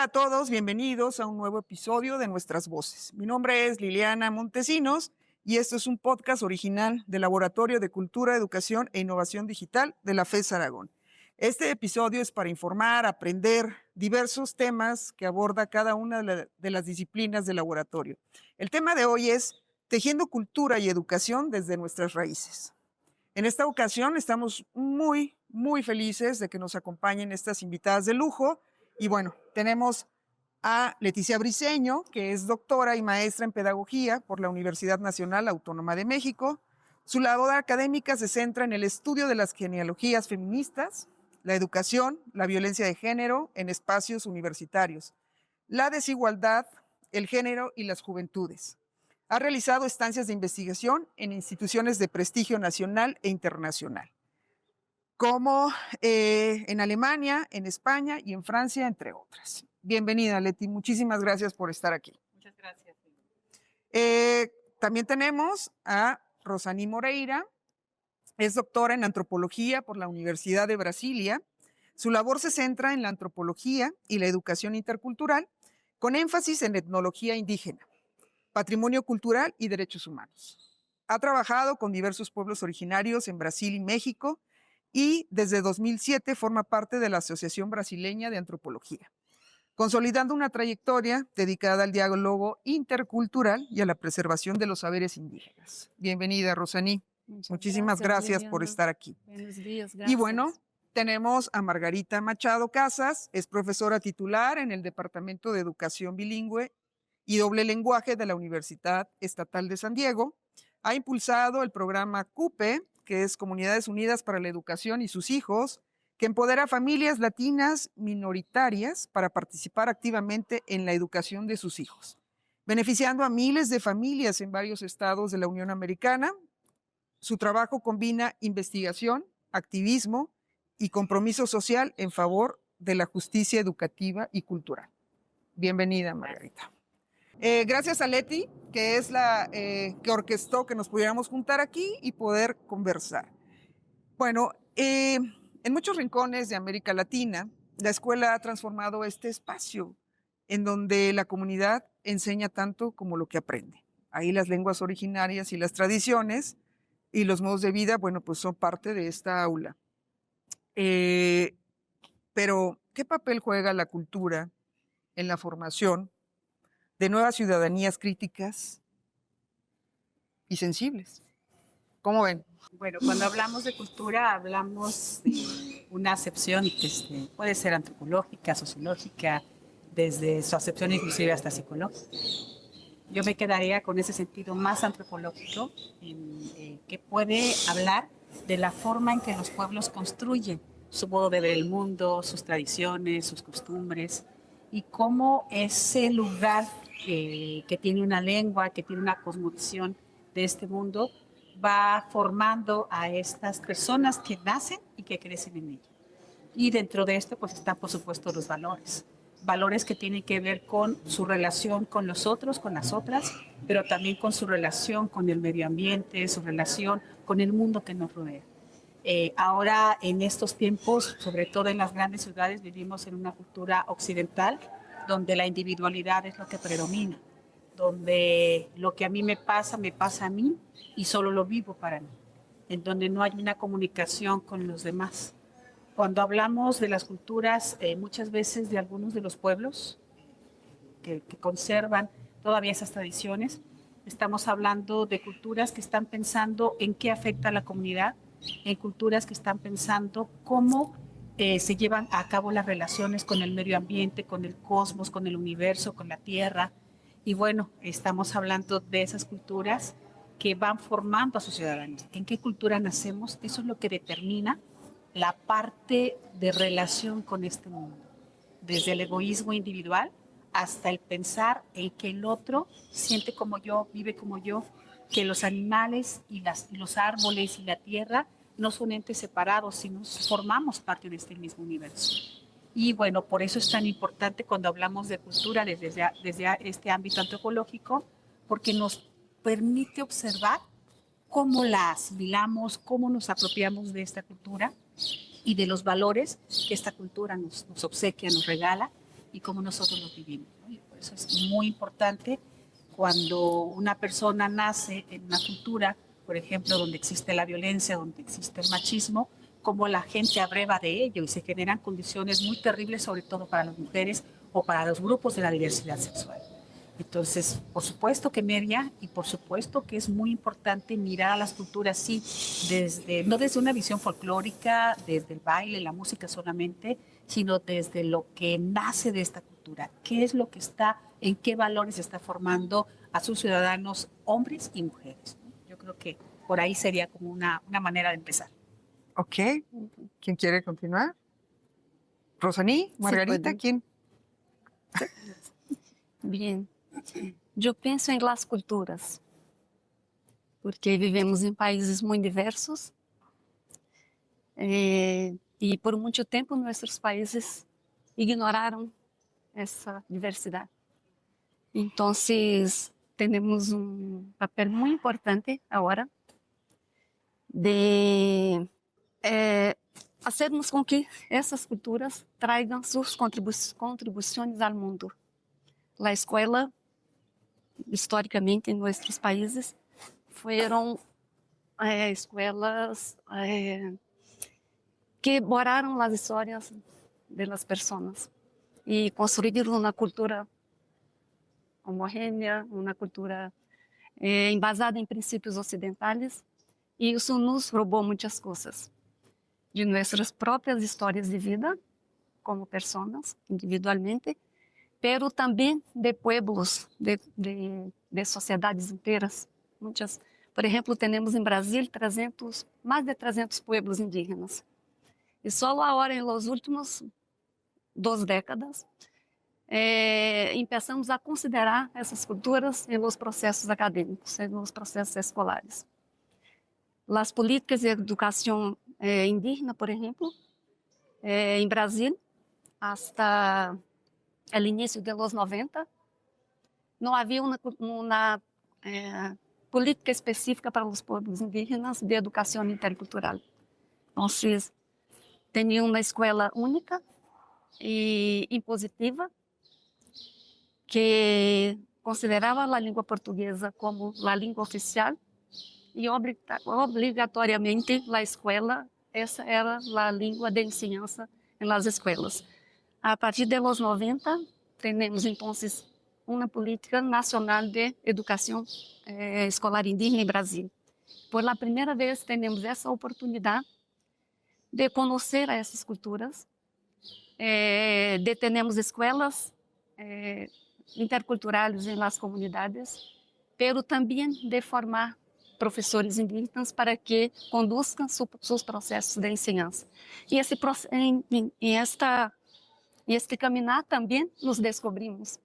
a todos, bienvenidos a un nuevo episodio de Nuestras Voces. Mi nombre es Liliana Montesinos y esto es un podcast original del Laboratorio de Cultura, Educación e Innovación Digital de la FES Aragón. Este episodio es para informar, aprender diversos temas que aborda cada una de las disciplinas del laboratorio. El tema de hoy es Tejiendo Cultura y Educación desde nuestras raíces. En esta ocasión estamos muy felices de que nos acompañen estas invitadas de lujo. Y bueno, tenemos a Leticia Briceño, que es doctora y maestra en pedagogía por la Universidad Nacional Autónoma de México. Su labor académica se centra en el estudio de las genealogías feministas, la educación, la violencia de género en espacios universitarios, la desigualdad, el género y las juventudes. Ha realizado estancias de investigación en instituciones de prestigio nacional e internacional, como en Alemania, en España y en Francia, entre otras. Bienvenida, Leti. Muchísimas gracias por estar aquí. Muchas gracias. También tenemos a Rosani Moreira. Es doctora en antropología por la Universidad de Brasilia. Su labor se centra en la antropología y la educación intercultural, con énfasis en etnología indígena, patrimonio cultural y derechos humanos. Ha trabajado con diversos pueblos originarios en Brasil y México y desde 2007 forma parte de la Asociación Brasileña de Antropología, consolidando una trayectoria dedicada al diálogo intercultural y a la preservación de los saberes indígenas. Bienvenida, Rosani. Muchísimas gracias por estar aquí. Buenos días, gracias. Y bueno, tenemos a Margarita Machado Casas, es profesora titular en el Departamento de Educación Bilingüe y Doble Lenguaje de la Universidad Estatal de San Diego. Ha impulsado el programa CUPE, que es Comunidades Unidas para la Educación y sus hijos, que empodera a familias latinas minoritarias para participar activamente en la educación de sus hijos, beneficiando a miles de familias en varios estados de la Unión Americana. Su trabajo combina investigación, activismo y compromiso social en favor de la justicia educativa y cultural. Bienvenida, Margarita. Gracias a Leti, que es la que orquestó que nos pudiéramos juntar aquí y poder conversar. Bueno, en muchos rincones de América Latina, la escuela ha transformado este espacio en donde la comunidad enseña tanto como lo que aprende. Ahí las lenguas originarias y las tradiciones y los modos de vida, bueno, pues son parte de esta aula. Pero, ¿qué papel juega la cultura en la formación de nuevas ciudadanías críticas y sensibles? ¿Cómo ven? Bueno, cuando hablamos de cultura, hablamos de una acepción que puede ser antropológica, sociológica, desde su acepción inclusive hasta psicológica. Yo me quedaría con ese sentido más antropológico, que puede hablar de la forma en que los pueblos construyen su modo de ver el mundo, sus tradiciones, sus costumbres, y cómo ese lugar que tiene una lengua, que tiene una cosmovisión de este mundo, va formando a estas personas que nacen y que crecen en ella. Y dentro de esto pues están por supuesto los valores. Valores que tienen que ver con su relación con los otros, con las otras, pero también con su relación con el medio ambiente, su relación con el mundo que nos rodea. Ahora en estos tiempos, sobre todo en las grandes ciudades, vivimos en una cultura occidental donde la individualidad es lo que predomina, donde lo que a mí me pasa a mí y solo lo vivo para mí, en donde no hay una comunicación con los demás. Cuando hablamos de las culturas, muchas veces de algunos de los pueblos que conservan todavía esas tradiciones, estamos hablando de culturas que están pensando en qué afecta a la comunidad, en culturas que están pensando cómo se llevan a cabo las relaciones con el medio ambiente, con el cosmos, con el universo, con la tierra. Y bueno, estamos hablando de esas culturas que van formando a sus ciudadanos. ¿En qué cultura nacemos? Eso es lo que determina la parte de relación con este mundo. Desde el egoísmo individual hasta el pensar en que el otro siente como yo, vive como yo, que los animales y los árboles y la tierra no son entes separados, sino formamos parte de este mismo universo. Y bueno, por eso es tan importante cuando hablamos de cultura desde este ámbito antropológico, porque nos permite observar cómo la asimilamos, cómo nos apropiamos de esta cultura y de los valores que esta cultura nos obsequia, nos regala, y cómo nosotros los vivimos, ¿no? Y por eso es muy importante cuando una persona nace en una cultura, por ejemplo, donde existe la violencia, donde existe el machismo, cómo la gente abreva de ello y se generan condiciones muy terribles, sobre todo para las mujeres o para los grupos de la diversidad sexual. Entonces, por supuesto que media y por supuesto que es muy importante mirar a las culturas, sí, no desde una visión folclórica, desde el baile, la música solamente, sino desde lo que nace de esta cultura. ¿Qué es lo que está, en qué valores está formando a sus ciudadanos, hombres y mujeres? Yo creo que por ahí sería como una manera de empezar. Ok. ¿Quién quiere continuar? Rosaní, Margarita, puedo. ¿quién? Bien, eu penso em las culturas, porque vivemos em países muito diversos e por muito tempo nossos países ignoraram essa diversidade. Então, temos papel muito importante agora de fazermos com que essas culturas tragam suas contribuições ao mundo. A escola, historicamente, em nossos países, foram escolas que borraram as histórias das pessoas e construíram uma cultura homogênea, uma cultura embasada em princípios ocidentais, e isso nos roubou muitas coisas de nossas próprias histórias de vida, como pessoas, individualmente, pero também de pueblos, de sociedades inteiras. Muitas, por exemplo, temos em Brasil mais de 300 pueblos indígenas. E só agora, em los últimos 2 décadas, começamos a considerar essas culturas em los processos acadêmicos, em los processos escolares. As políticas de educação indígena, por exemplo, em Brasil, hasta o início dos 90, não havia uma política específica para os povos indígenas de educação intercultural. Então, tinha uma escola única e impositiva que considerava a língua portuguesa como a língua oficial e obrigatoriamente a escola, essa era a língua de ensinança nas escolas. A partir de los 90, temos então uma política nacional de educação escolar indígena em Brasil. Por a primeira vez, temos essa oportunidade de conhecer essas culturas, temos escolas interculturais em las comunidades, pero também de formar professores indígenas para que conduzcam seus processos de ensinança. E este caminhar também nos descobrimos,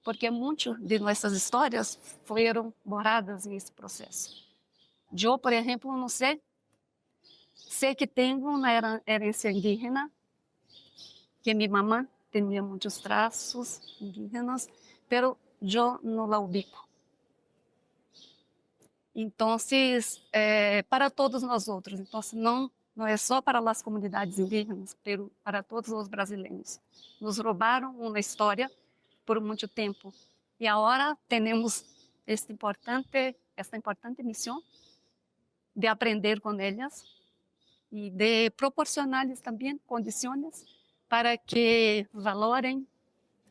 porque muitas de nossas histórias foram borradas nesse processo. Eu, por exemplo, não sei que tenho uma herência indígena, que minha mamã tinha muitos traços indígenas, pero eu não la ubico. Então, para todos nós outros, então, não é só para as comunidades indígenas, mas para todos os brasileiros. Nos roubaram uma história por muito tempo e agora temos esta importante missão de aprender com elas e de proporcionar-lhes também condições para que valorem,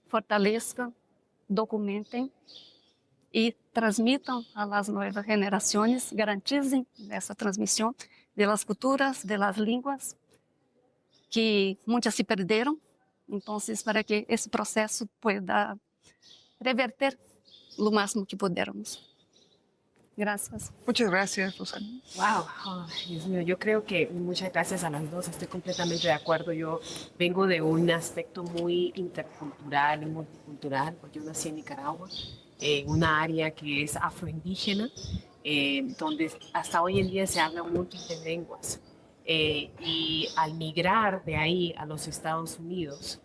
fortaleçam, documentem e transmitam às novas gerações, garantizem essa transmissão das culturas, das línguas, que muitas se perderam. Então, para que esse processo pueda reverter o máximo que pudermos. Gracias. Muchas gracias, Rosaní. Wow, oh, Dios mío, yo creo que muchas gracias a las dos, estoy completamente de acuerdo. Yo vengo de un aspecto muy intercultural y multicultural, porque yo nací en Nicaragua, en una área que es afroindígena, donde hasta hoy en día se hablan múltiples lenguas. Y al migrar de ahí a los Estados Unidos,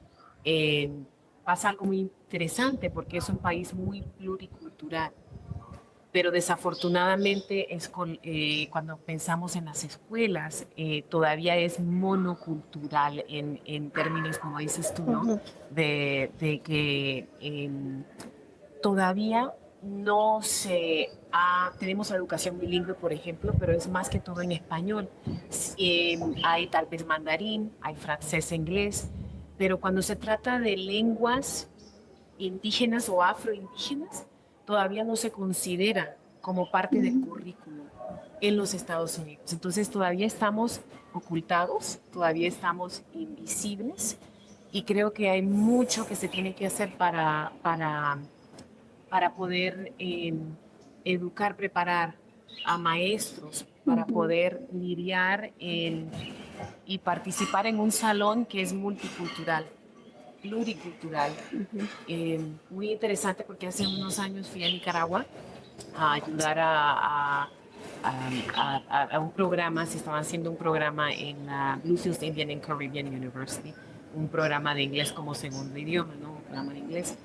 pasa algo muy interesante porque es un país muy pluricultural. pero desafortunadamente cuando pensamos en las escuelas, todavía es monocultural en términos, como dices tú, ¿no? De que todavía no tenemos educación bilingüe, por ejemplo, pero es más que todo en español. Hay tal vez mandarín, hay francés, inglés, pero cuando se trata de lenguas indígenas o afroindígenas, todavía no se considera como parte del currículo en los Estados Unidos. Entonces todavía estamos ocultados, todavía estamos invisibles y creo que hay mucho que se tiene que hacer para poder educar, preparar a maestros para poder lidiar y participar en un salón que es multicultural, pluricultural. Muy interesante porque hace unos años fui a Nicaragua a ayudar a un programa, se estaban haciendo un programa en la Bluefields Indian and Caribbean University, un programa de inglés como segundo idioma, ¿no? Un programa de inglés.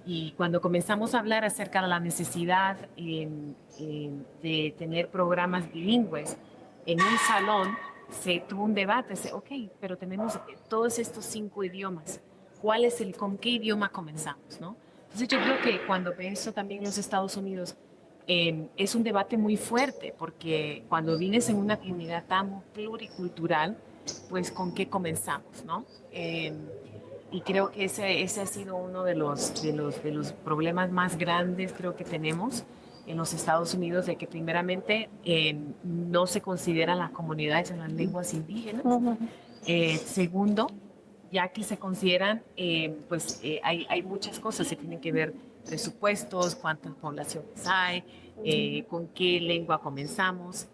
Y cuando comenzamos a hablar acerca de la necesidad de tener programas bilingües en un salón, se tuvo un debate, ok, pero tenemos todos estos 5 idiomas, ¿con qué idioma comenzamos, no? Entonces yo creo que cuando pienso también en los Estados Unidos, es un debate muy fuerte, porque cuando vienes en una comunidad tan pluricultural, pues ¿con qué comenzamos, no? Y creo que ese ha sido uno de los problemas más grandes, creo que tenemos en los Estados Unidos, de que primeramente no se consideran las comunidades en las lenguas indígenas. Segundo, ya que se consideran, hay muchas cosas, se tienen que ver presupuestos, cuántas poblaciones hay, con qué lengua comenzamos.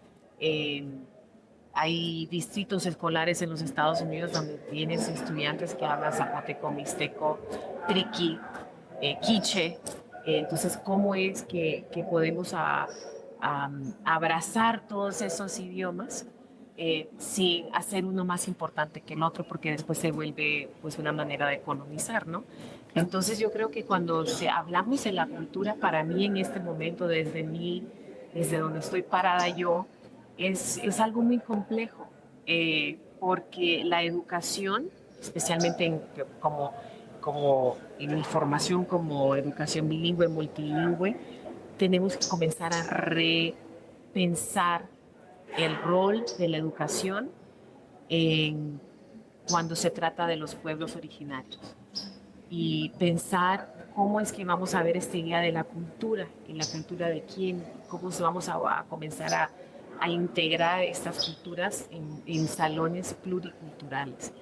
Hay distritos escolares en los Estados Unidos donde tienes estudiantes que hablan zapoteco, mixteco, triqui, quiche. Entonces, ¿cómo es que podemos abrazar todos esos idiomas sin hacer uno más importante que el otro? Porque después se vuelve pues una manera de colonizar, ¿no? Entonces, yo creo que cuando hablamos de la cultura, para mí en este momento, desde donde estoy parada yo, es algo muy complejo, porque la educación, especialmente como en mi formación como educación bilingüe, multilingüe, tenemos que comenzar a repensar el rol de la educación cuando se trata de los pueblos originarios y pensar cómo es que vamos a ver este día de la cultura, y la cultura de quién, cómo vamos a comenzar a integrar estas culturas en salones pluriculturales.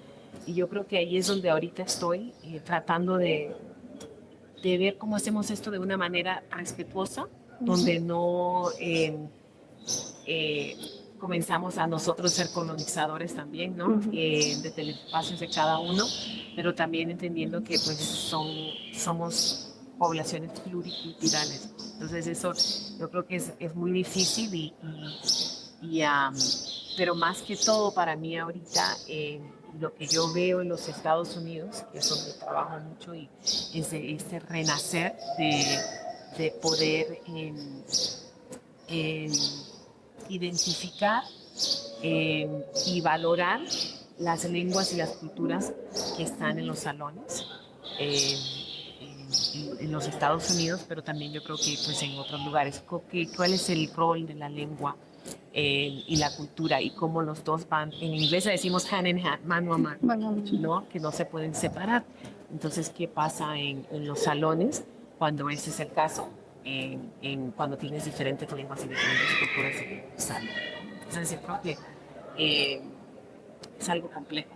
Y yo creo que ahí es donde ahorita estoy tratando de ver cómo hacemos esto de una manera respetuosa, donde no comenzamos a nosotros ser colonizadores también, ¿no? De teleespacios de cada uno, pero también entendiendo que pues somos poblaciones pluriculturales. Entonces eso yo creo que es muy difícil pero más que todo para mí ahorita lo que yo veo en los Estados Unidos, que es donde trabajo mucho, y es este renacer de poder identificar y valorar las lenguas y las culturas que están en los salones en los Estados Unidos, pero también yo creo que pues en otros lugares. ¿Cuál es el rol de la lengua y la cultura, y cómo los dos van? En inglés decimos hand in hand, mano a mano, ¿no? Que no se pueden separar. Entonces, ¿qué pasa en los salones cuando ese es el caso? Cuando tienes diferentes lenguas y diferentes culturas en el salón. Entonces, yo creo que es algo complejo.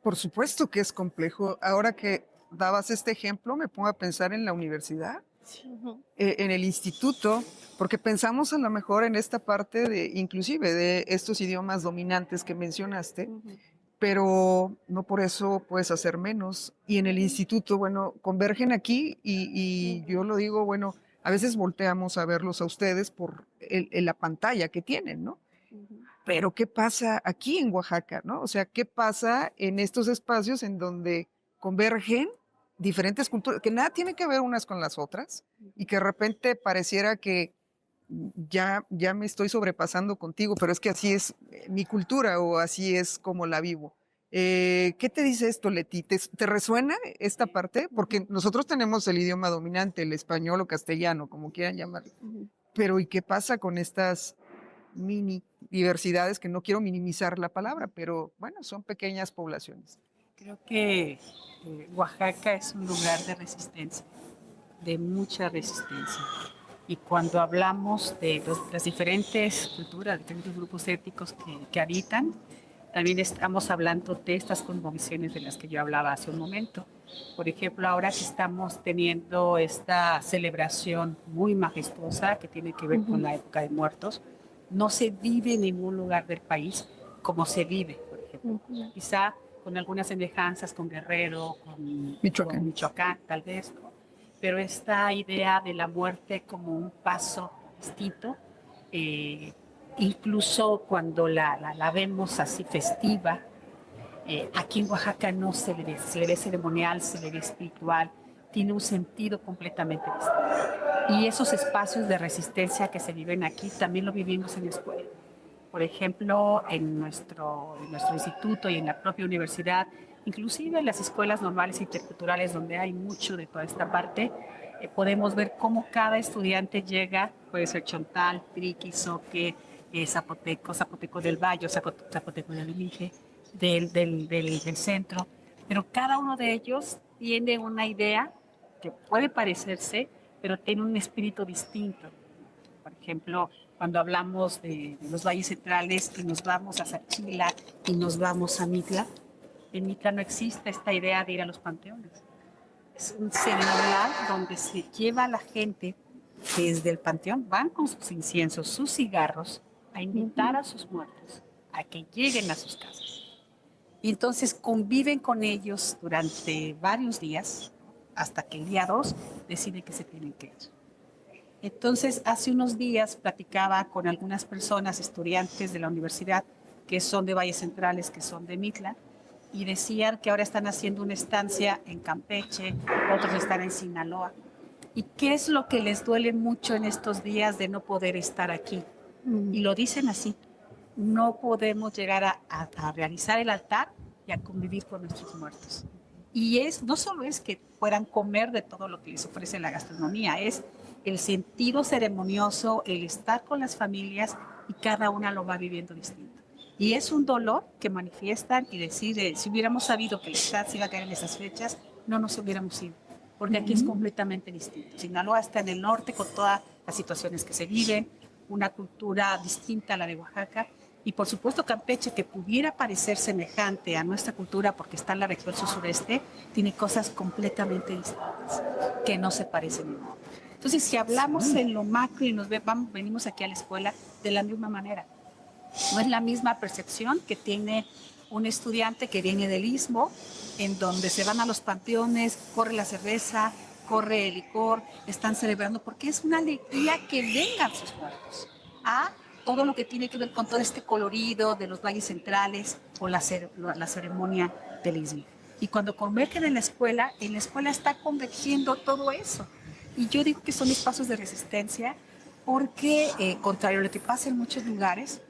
Por supuesto que es complejo. Ahora que dabas este ejemplo, me pongo a pensar en la universidad, en el instituto, porque pensamos a lo mejor en esta parte inclusive de estos idiomas dominantes que mencionaste, pero no por eso puedes hacer menos. Y en el instituto, bueno, convergen aquí y yo lo digo, bueno, a veces volteamos a verlos a ustedes por la pantalla que tienen, ¿no? Pero ¿qué pasa aquí en Oaxaca, no? O sea, ¿qué pasa en estos espacios en donde convergen diferentes culturas, que nada tienen que ver unas con las otras, y que de repente pareciera que ya me estoy sobrepasando contigo, pero es que así es mi cultura o así es como la vivo. ¿Qué te dice esto, Leti? ¿Te resuena esta parte? Porque nosotros tenemos el idioma dominante, el español o castellano, como quieran llamarlo. Ujú. Pero ¿y qué pasa con estas mini diversidades, que no quiero minimizar la palabra, pero bueno, son pequeñas poblaciones? Creo que Oaxaca es un lugar de resistencia, de mucha resistencia. Y cuando hablamos de las diferentes culturas, diferentes grupos étnicos que habitan, también estamos hablando de estas cosmovisiones de las que yo hablaba hace un momento. Por ejemplo, ahora que estamos teniendo esta celebración muy majestuosa que tiene que ver con la época de muertos, no se vive en ningún lugar del país como se vive, por ejemplo. Quizá con algunas semejanzas con Guerrero, con Michoacán, tal vez, ¿no? Pero esta idea de la muerte como un paso distinto, incluso cuando la vemos así festiva, aquí en Oaxaca no se le ve ceremonial, se le ve espiritual, tiene un sentido completamente distinto. Y esos espacios de resistencia que se viven aquí también lo vivimos en la escuela. Por ejemplo, en nuestro instituto y en la propia universidad, inclusive en las escuelas normales e interculturales donde hay mucho de toda esta parte, podemos ver cómo cada estudiante llega, puede ser chontal, triqui, zoque, zapoteco, zapoteco del Valle, zapoteco del Limije, del centro, pero cada uno de ellos tiene una idea que puede parecerse, pero tiene un espíritu distinto. Por ejemplo, cuando hablamos de los valles centrales y nos vamos a Sachila y nos vamos a Mitla, en Mitla no existe esta idea de ir a los panteones. Es un ceremonial donde se lleva a la gente desde el panteón, van con sus inciensos, sus cigarros, a invitar a sus muertos a que lleguen a sus casas. Y entonces conviven con ellos durante varios días, hasta que el día 2 deciden que se tienen que ir. Entonces, hace unos días platicaba con algunas personas, estudiantes de la universidad, que son de Valles Centrales, que son de Mitla, y decían que ahora están haciendo una estancia en Campeche, otros están en Sinaloa. ¿Y qué es lo que les duele mucho en estos días de no poder estar aquí? Y lo dicen así: no podemos llegar a realizar el altar y a convivir con nuestros muertos. Y no solo es que puedan comer de todo lo que les ofrece la gastronomía, es el sentido ceremonioso, el estar con las familias, y cada una lo va viviendo distinto. Y es un dolor que manifiestan y deciden: si hubiéramos sabido que el Estado se iba a caer en esas fechas, no nos hubiéramos ido, porque aquí es completamente distinto. Sinaloa está en el norte con todas las situaciones que se viven, una cultura distinta a la de Oaxaca, y por supuesto Campeche, que pudiera parecer semejante a nuestra cultura porque está en la región sur-sureste, tiene cosas completamente distintas que no se parecen en nada. Entonces, si hablamos en lo macro y venimos aquí a la escuela de la misma manera, no es la misma percepción que tiene un estudiante que viene del Istmo, en donde se van a los panteones, corre la cerveza, corre el licor, están celebrando, porque es una alegría que vengan sus muertos, a todo lo que tiene que ver con todo este colorido de los valles centrales o la ceremonia del Istmo. Y cuando convergen en la escuela está convergiendo todo eso. Y yo digo que son espacios de resistencia porque, contrario a lo que pasa en muchos lugares,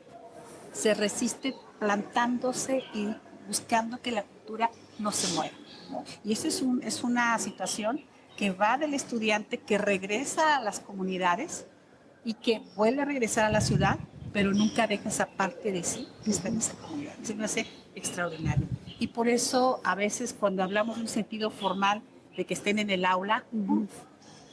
se resiste plantándose y buscando que la cultura no se mueva. Y eso es una situación que va del estudiante que regresa a las comunidades y que vuelve a regresar a la ciudad, pero nunca deja esa parte de sí que está en esa comunidad. Se me hace extraordinario. Y por eso, a veces, cuando hablamos de un sentido formal de que estén en el aula, o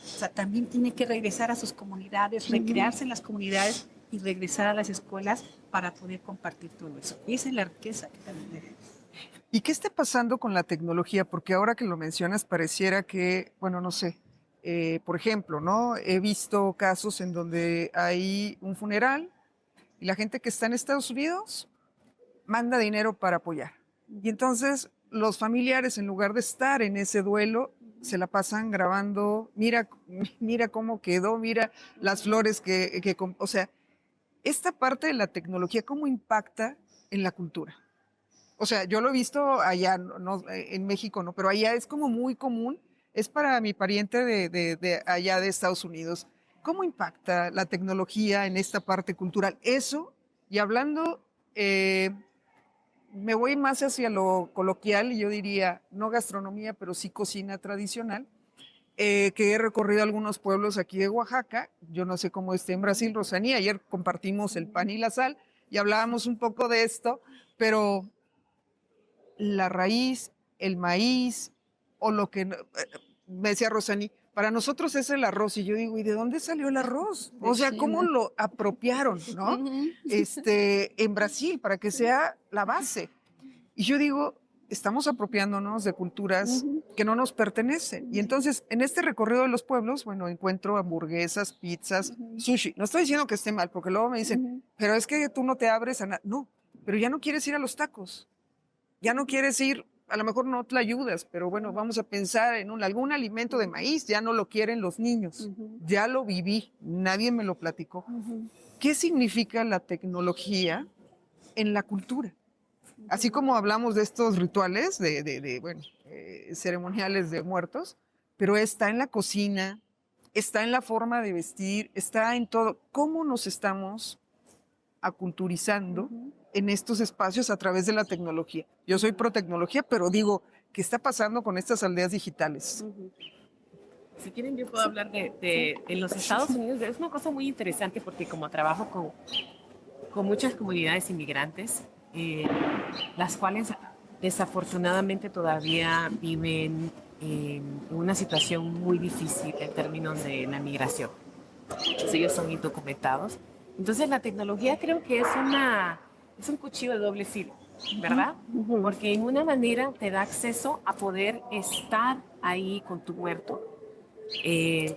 sea, también tiene que regresar a sus comunidades, recrearse en las comunidades y regresar a las escuelas para poder compartir todo eso. Y esa es la riqueza que también tenemos. ¿Y qué está pasando con la tecnología? Porque ahora que lo mencionas pareciera que, bueno, no sé, por ejemplo, ¿no? He visto casos en donde hay un funeral y la gente que está en Estados Unidos manda dinero para apoyar. Y entonces los familiares, en lugar de estar en ese duelo, se la pasan grabando: mira, mira cómo quedó, mira las flores o sea, esta parte de la tecnología, ¿cómo impacta en la cultura? O sea, yo lo he visto allá, no, en México no, pero allá es como muy común. Es para mi pariente de allá de Estados Unidos. ¿cómo impacta la tecnología en esta parte cultural? Eso, y hablando, me voy más hacia lo coloquial, y yo diría, no gastronomía, pero sí cocina tradicional, que he recorrido algunos pueblos aquí de Oaxaca. Yo no sé cómo esté en Brasil, Rosanía. Ayer compartimos el pan y la sal y hablábamos un poco de esto, pero la raíz, el maíz, o lo que me decía Rosaní, para nosotros es el arroz. Y yo digo, ¿y de dónde salió el arroz? O sea, ¿cómo lo apropiaron, no? En Brasil, para que sea la base. Y yo digo, estamos apropiándonos de culturas que no nos pertenecen. Y entonces, en este recorrido de los pueblos, bueno, encuentro hamburguesas, pizzas, sushi. No estoy diciendo que esté mal, porque luego me dicen, pero es que tú no te abres a nada. No, pero ya no quieres ir a los tacos. Ya no quieres ir, a lo mejor no te ayudas, pero bueno, vamos a pensar en algún alimento de maíz, ya no lo quieren los niños. Ya lo viví, nadie me lo platicó. ¿Qué significa la tecnología en la cultura? Así como hablamos de estos rituales, ceremoniales de muertos, pero está en la cocina, está en la forma de vestir, está en todo. ¿Cómo nos estamos aculturizando en estos espacios a través de la tecnología? Yo soy pro tecnología, pero digo, ¿qué está pasando con estas aldeas digitales? Si quieren, yo puedo hablar en los Estados Unidos. Es una cosa muy interesante porque como trabajo con muchas comunidades inmigrantes, las cuales desafortunadamente todavía viven en una situación muy difícil en términos de la migración. Entonces, ellos son indocumentados. Entonces la tecnología creo que es un cuchillo de doble filo, ¿verdad? Porque en una manera te da acceso a poder estar ahí con tu muerto,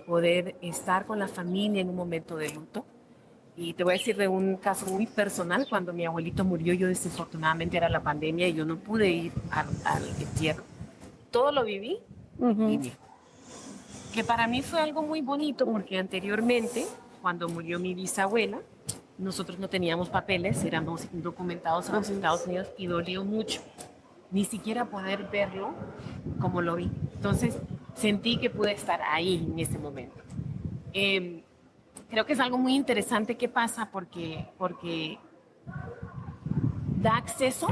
poder estar con la familia en un momento de luto. Y te voy a decir de un caso muy personal. Cuando mi abuelito murió, yo desafortunadamente era la pandemia y yo no pude ir al entierro. Todo lo viví en línea. Que para mí fue algo muy bonito porque anteriormente, cuando murió mi bisabuela, nosotros no teníamos papeles, éramos indocumentados en los Estados Unidos y dolió mucho. Ni siquiera poder verlo como lo vi. Entonces, sentí que pude estar ahí en ese momento. Creo que es algo muy interesante que pasa porque da acceso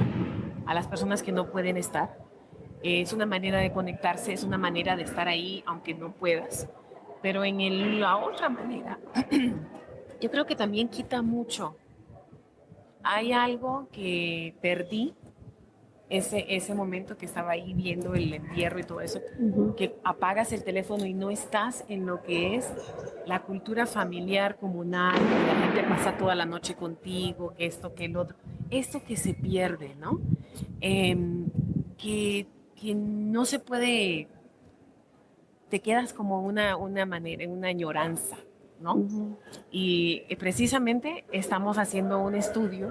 a las personas que no pueden estar. Es una manera de conectarse, es una manera de estar ahí aunque no puedas. Pero la otra manera, yo creo que también quita mucho. Hay algo que perdí, ese momento que estaba ahí viendo el entierro y todo eso, que apagas el teléfono y no estás en lo que es la cultura familiar, comunal, que la gente pasa toda la noche contigo, que esto, que el otro. Esto que se pierde, ¿no? Que no se puede, te quedas como una manera, una añoranza, ¿no? Y precisamente estamos haciendo un estudio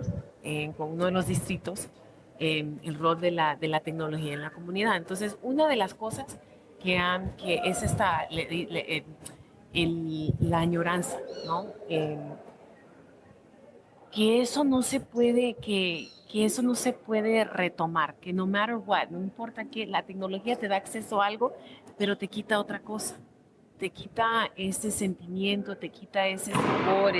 con uno de los distritos, el rol de la tecnología en la comunidad. Entonces, una de las cosas que es la añoranza, ¿no? Que eso no se puede, que eso no se puede retomar, que no matter what, no importa que la tecnología te da acceso a algo, pero te quita otra cosa, te quita ese sentimiento, te quita ese sabor,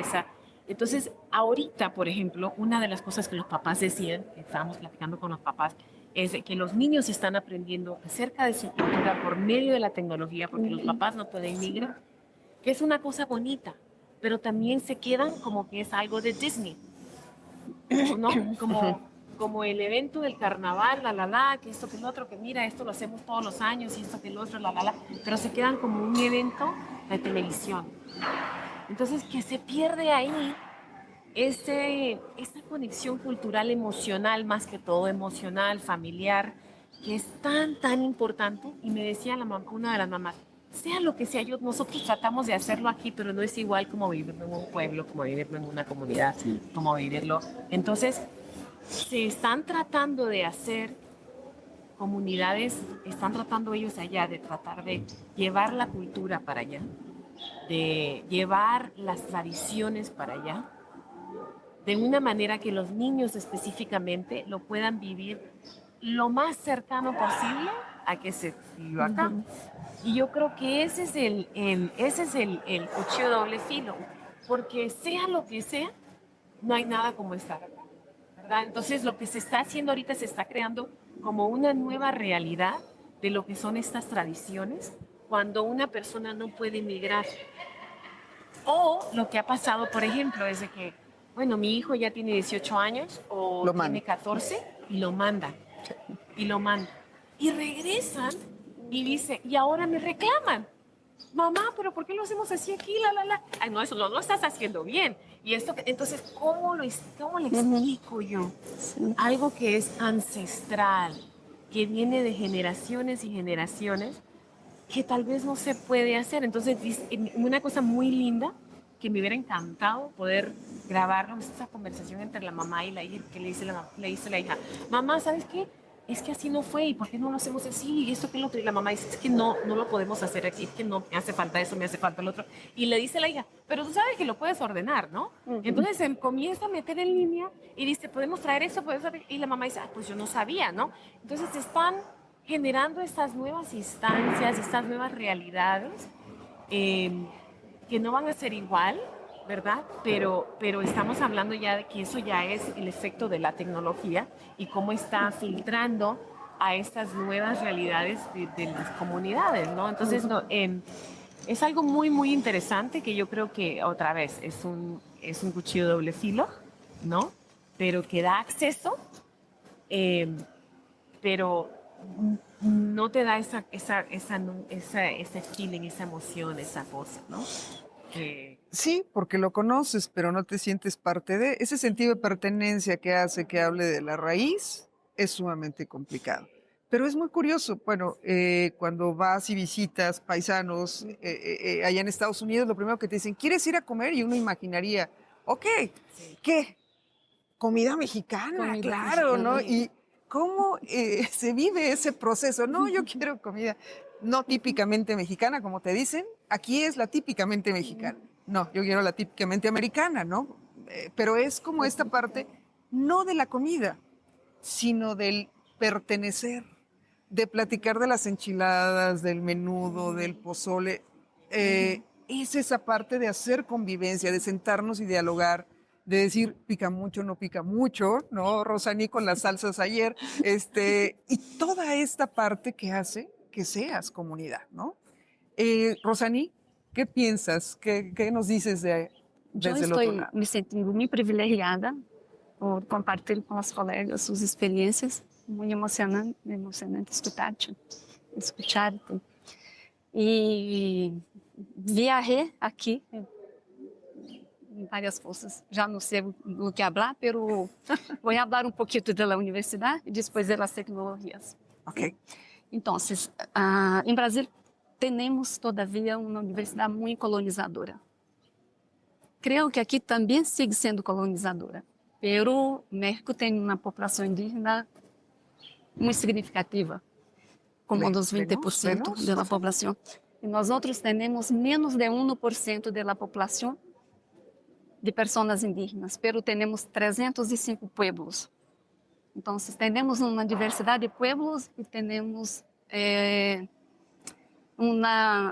Entonces, ahorita, por ejemplo, una de las cosas que los papás decían, que estábamos platicando con los papás, es que los niños están aprendiendo acerca de su cultura por medio de la tecnología, porque los papás no pueden migrar, que es una cosa bonita, pero también se quedan como que es algo de Disney, ¿no? Como el evento del carnaval, que esto, que el otro, que mira, esto lo hacemos todos los años, y esto, que el otro, pero se quedan como un evento de televisión. Entonces, que se pierde ahí esa conexión cultural, emocional, más que todo emocional, familiar, que es tan importante. Y me decía una de las mamás, sea lo que sea, nosotros tratamos de hacerlo aquí, pero no es igual como vivirlo en un pueblo, como vivirlo en una comunidad, como vivirlo. Entonces, se están tratando de hacer comunidades, están tratando ellos allá de tratar de llevar la cultura para allá, de llevar las tradiciones para allá, de una manera que los niños específicamente lo puedan vivir lo más cercano posible a que se viva acá. Y yo creo que ese es el cuchillo de doble filo, porque sea lo que sea, no hay nada como estar acá, ¿verdad? Entonces lo que se está haciendo ahorita se está creando como una nueva realidad de lo que son estas tradiciones cuando una persona no puede emigrar. O lo que ha pasado, por ejemplo, es de que, bueno, mi hijo ya tiene 18 años o Lo tiene manda. 14 y lo manda. Y lo manda. Y regresan y dice, y ahora me reclaman. Mamá, pero ¿por qué lo hacemos así aquí? Ay, no, eso no lo estás haciendo bien. Y esto, entonces, ¿cómo le explico yo? Sim. Algo que es ancestral, que viene de generaciones y generaciones, que tal vez no se puede hacer. Entonces, una cosa muy linda que me hubiera encantado poder grabarlo, esa conversación entre la mamá y la hija, que le dice la hija, mamá, ¿sabes qué? Es que así no fue, ¿y por qué no lo hacemos así? Y esto que lo otro, y la mamá dice, es que no lo podemos hacer aquí, es que no me hace falta eso, me hace falta el otro. Y le dice la hija, pero tú sabes que lo puedes ordenar, ¿no? Entonces él comienza a meter en línea y dice, podemos traer eso, podemos traer... Y la mamá dice, pues yo no sabía, ¿no? Entonces están generando estas nuevas instancias, estas nuevas realidades que no van a ser igual, ¿verdad? Pero estamos hablando ya de que eso ya es el efecto de la tecnología y cómo está filtrando a estas nuevas realidades de las comunidades, ¿no? Entonces, es algo muy, muy interesante que yo creo que, otra vez, es un cuchillo de doble filo, ¿no? Pero que da acceso, pero no te da ese feeling, esa emoción, esa cosa, ¿no? Sí, porque lo conoces, pero no te sientes parte de. Ese sentido de pertenencia que hace que hable de la raíz es sumamente complicado. Pero es muy curioso, bueno, cuando vas y visitas paisanos allá en Estados Unidos, lo primero que te dicen, ¿quieres ir a comer? Y uno imaginaría, ok, ¿qué? Comida mexicana, Comida claro, ¿no? mexicana. Y cómo se vive ese proceso. No, yo quiero comida no típicamente mexicana, como te dicen. Aquí es la típicamente mexicana. No, yo quiero la típicamente americana, ¿no? Pero es como esta parte, no de la comida, sino del pertenecer, de platicar de las enchiladas, del menudo, del pozole. Es esa parte de hacer convivencia, de sentarnos y dialogar, de decir pica mucho, no pica mucho, ¿no? Rosaní con las salsas ayer, y toda esta parte que hace que seas comunidad, ¿no? Rosaní, ¿qué piensas? ¿Qué nos dices Eu desde el otro estou lado? me sentindo muito privilegiada por compartilhar com as colegas suas experiências. Muito emocionante escutar-te. E viajei aqui em várias forças. Já não sei o que falar, pero vou falar um pouquinho da universidade e depois das tecnologias. Ok. Então, em Brasil, temos todavia uma universidade muito colonizadora. Creio que aqui também sigue sendo colonizadora, pero México tem uma população indígena muito significativa, como uns 20% da população. E nós outros temos menos de 1% da população de pessoas indígenas, pero temos 305 pueblos. Então, temos uma diversidade de pueblos e temos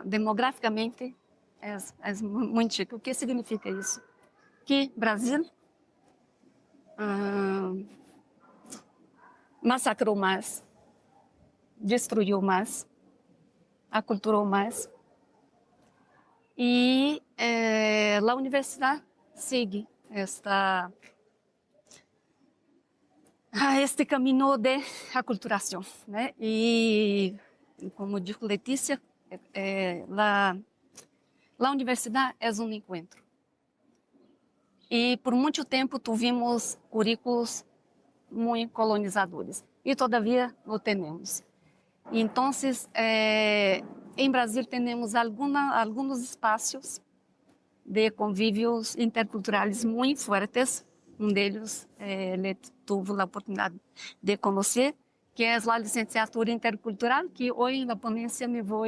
demograficamente é muito chique. O que significa isso? Que Brasil massacrou mais, destruiu mais, aculturou mais. E a universidade segue este caminho de aculturação, né? E, como diz Letícia, a universidade é um encontro. E por muito tempo tivemos currículos muito colonizadores. E todavia o temos. Então, em Brasil temos alguns espaços de convívios interculturais muito fortes. Deles, tive a oportunidade de conhecer, que é a licenciatura intercultural, que hoje na ponência me vou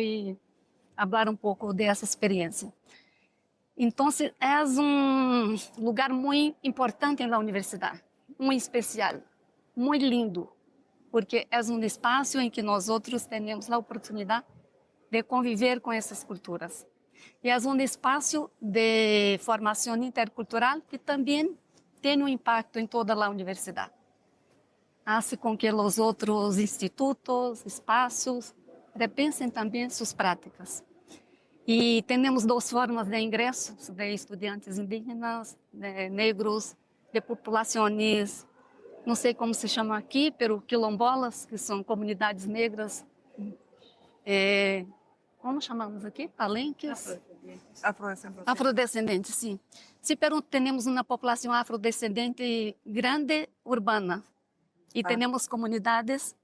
falar pouco dessa experiência. Então, é lugar muito importante na universidade, muito especial, muito lindo, porque é um espaço em que nós outros temos a oportunidade de conviver com essas culturas. E é um espaço de formação intercultural que também tem um impacto em toda a universidade. Hace com que os outros institutos, espaços, repensem também suas práticas. E temos duas formas de ingresso de estudantes indígenas, de negros, de populações, não sei como se chama aqui, pero quilombolas, que são comunidades negras. Como chamamos aqui? Palenques? Afrodescendentes. Afrodescendentes, sim. Sim, pero temos uma população afrodescendente grande, urbana. E temos comunidades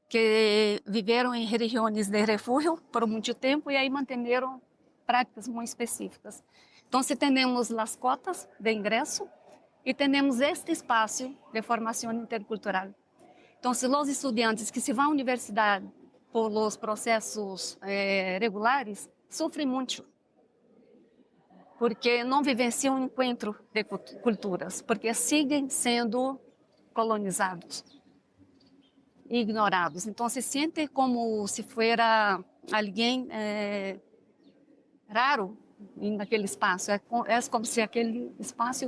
que viveram em regiões de refúgio por muito tempo e aí mantiveram práticas muito específicas. Então, temos as cotas de ingresso e temos este espaço de formação intercultural. Então, os estudantes que se vão à universidade por os processos regulares sofrem muito, porque não vivenciam um encontro de culturas, porque seguem sendo colonizados, ignorados. Então, se sente como se fosse alguém raro naquele espaço. É como se aquele espaço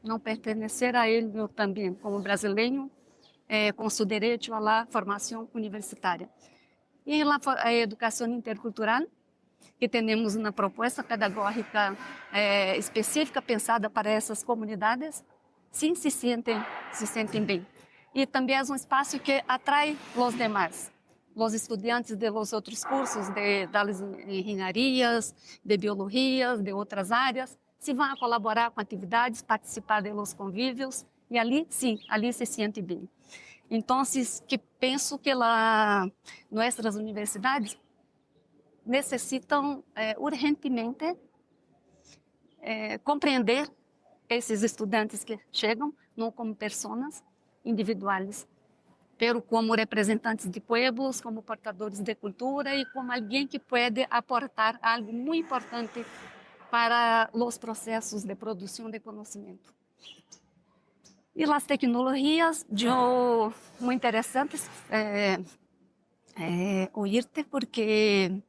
não pertencer a ele também, como brasileiro, com seu direito à formação universitária. E a educação intercultural, que temos uma proposta pedagógica específica pensada para essas comunidades, sim, se sentem bem. E também é um espaço que atrai os demais, os estudantes de los outros cursos, das engenharias, de biologias, de outras áreas, se vão a colaborar com atividades, participar dos convívios, e ali, sim, ali se sente bem. Então, que penso que nossas universidades necessitam urgentemente compreender esses estudantes que chegam, não como pessoas individuais, pero como representantes de pueblos, como portadores de cultura e como alguém que pode aportar algo muito importante para os processos de produção de conhecimento. E as tecnologias, muito interessantes ouvir-te, porque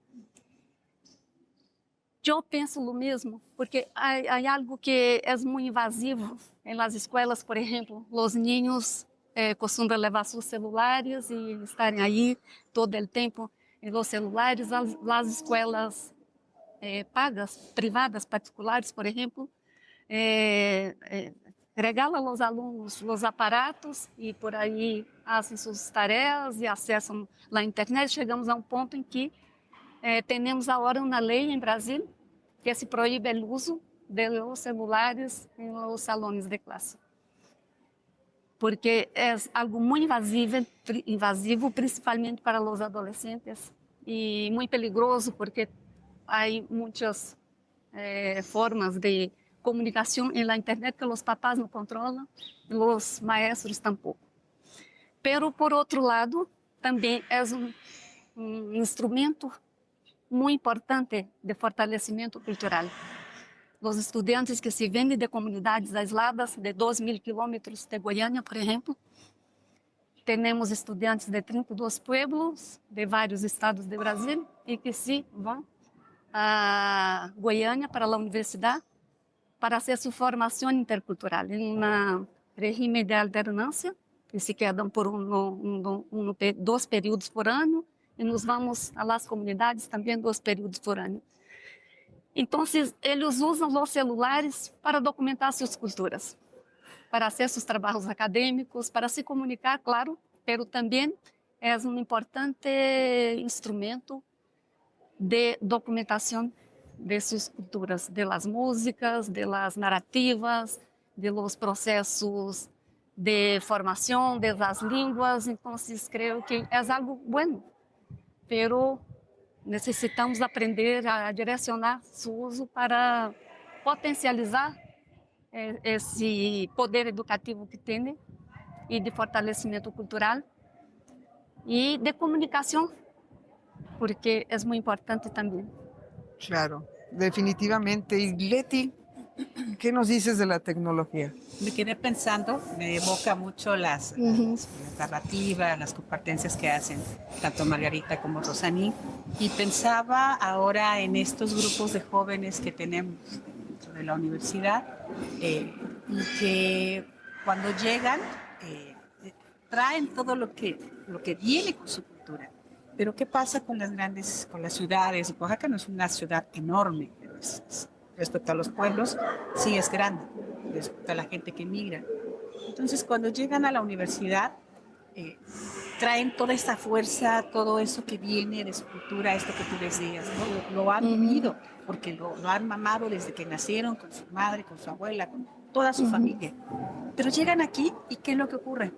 eu penso o mesmo, porque há algo que é muito invasivo em las escolas, por exemplo, os niños costumam levar seus celulares e estarem aí todo o tempo em los celulares. As escolas pagas, privadas, particulares, por exemplo, regalam aos alunos os aparatos e por aí fazem suas tarefas e acessam a internet. Chegamos a um ponto em que temos agora uma lei em Brasil que se proíbe o uso de los celulares em los salões de classe, porque é algo muito invasivo, principalmente para os adolescentes, e muito perigoso, porque há muitas formas de comunicação na internet que os papás não controlam, e os maestros tampouco. Pero, por outro lado, também é um instrumento muito importante de fortalecimento cultural. Os estudantes que se vêm de comunidades aisladas de 2.000 quilômetros de Goiânia, por exemplo, temos estudantes de 32 pueblos de vários estados do Brasil e que se vão a Goiânia para a universidade para fazer sua formação intercultural em um regime de alternância, que se quedam por dois períodos por ano, e nos vamos às comunidades também 2 períodos por ano. Então, eles usam os celulares para documentar suas culturas, para fazer seus trabalhos acadêmicos, para se comunicar, claro, mas também é um importante instrumento de documentação de suas culturas, de las músicas, de las narrativas, de los processos de formação, de las línguas. Então, creio que é algo bueno, pero necessitamos aprender a direcionar seu uso para potencializar esse poder educativo que tem e de fortalecimento cultural e de comunicação, porque é muito importante também. Claro, definitivamente. Y Leti, ¿Qué nos dices de la tecnología? Me quedé pensando, me evoca mucho las narrativas, las compartencias que hacen tanto Margarita como Rosaní, y pensaba ahora en estos grupos de jóvenes que tenemos dentro de la universidad, y que cuando llegan traen todo lo que viene con su cultura. Pero ¿qué pasa con con las ciudades? Oaxaca no es una ciudad enorme, pero respecto a los pueblos, sí es grande, respecto a la gente que migra. Entonces, cuando llegan a la universidad, traen toda esta fuerza, todo eso que viene de su cultura, esto que tú decías, ¿no? Lo han vivido, porque lo han mamado desde que nacieron, con su madre, con su abuela, con toda su familia. Pero llegan aquí y ¿qué es lo que ocurre?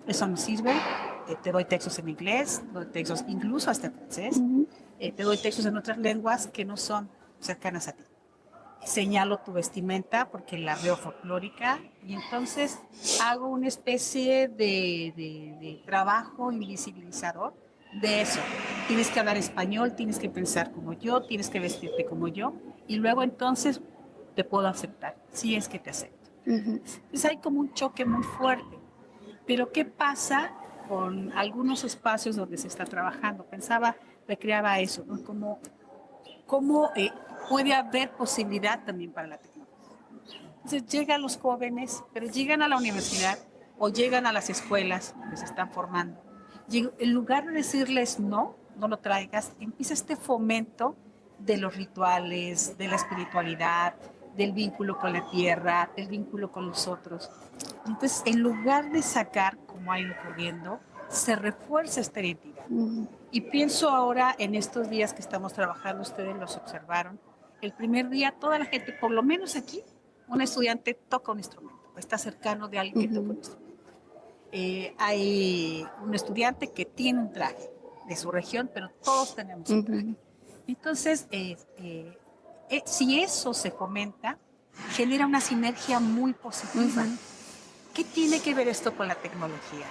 Eso no sirve. Te doy textos en inglés, te doy textos incluso hasta en francés, te doy textos en otras lenguas que no son cercanas a ti. Señalo tu vestimenta porque la veo folclórica y entonces hago una especie de trabajo invisibilizador de eso. Tienes que hablar español, tienes que pensar como yo, tienes que vestirte como yo y luego entonces te puedo aceptar, si es que te acepto. Entonces hay como un choque muy fuerte. Pero ¿qué pasa con algunos espacios donde se está trabajando? Pensaba, recreaba eso, ¿no? ¿Cómo puede haber posibilidad también para la tecnología? Entonces llegan los jóvenes, pero llegan a la universidad o llegan a las escuelas donde se están formando. En lugar de decirles no lo traigas, empieza este fomento de los rituales, de la espiritualidad, del vínculo con la tierra, del vínculo con los otros. Entonces, en lugar de sacar, como ha ido ocurriendo, se refuerza esta identidad. Y pienso ahora en estos días que estamos trabajando, ustedes los observaron, el primer día toda la gente, por lo menos aquí, un estudiante toca un instrumento, está cercano de alguien que toca un instrumento. Hay un estudiante que tiene un traje de su región, pero todos tenemos un traje. Entonces, si eso se fomenta, genera una sinergia muy positiva. ¿Qué tiene que ver esto con la tecnología?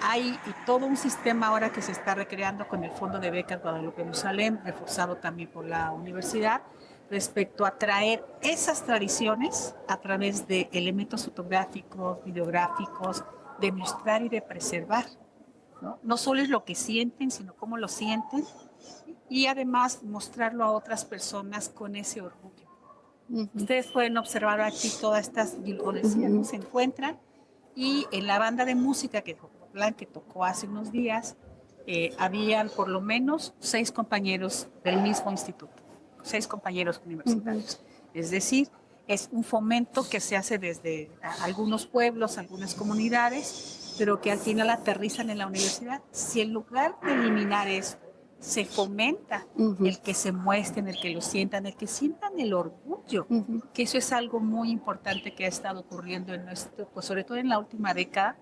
Hay todo un sistema ahora que se está recreando con el Fondo de Becas Guadalupe Musalem, reforzado también por la universidad, respecto a traer esas tradiciones a través de elementos fotográficos, videográficos, de mostrar y de preservar. No solo es lo que sienten, sino cómo lo sienten, y además mostrarlo a otras personas con ese orgullo. Ustedes pueden observar aquí todas estas donde se encuentran, y en la banda de música que tocó hace unos días, habían por lo menos 6 compañeros del mismo instituto, 6 compañeros universitarios. Es decir, es un fomento que se hace desde algunos pueblos, algunas comunidades, pero que al final aterrizan en la universidad. Si en lugar de eliminar esto, se fomenta el que se muestren, el que lo sientan, el que sientan el orgullo, que eso es algo muy importante que ha estado ocurriendo en nuestro, pues sobre todo en la última década,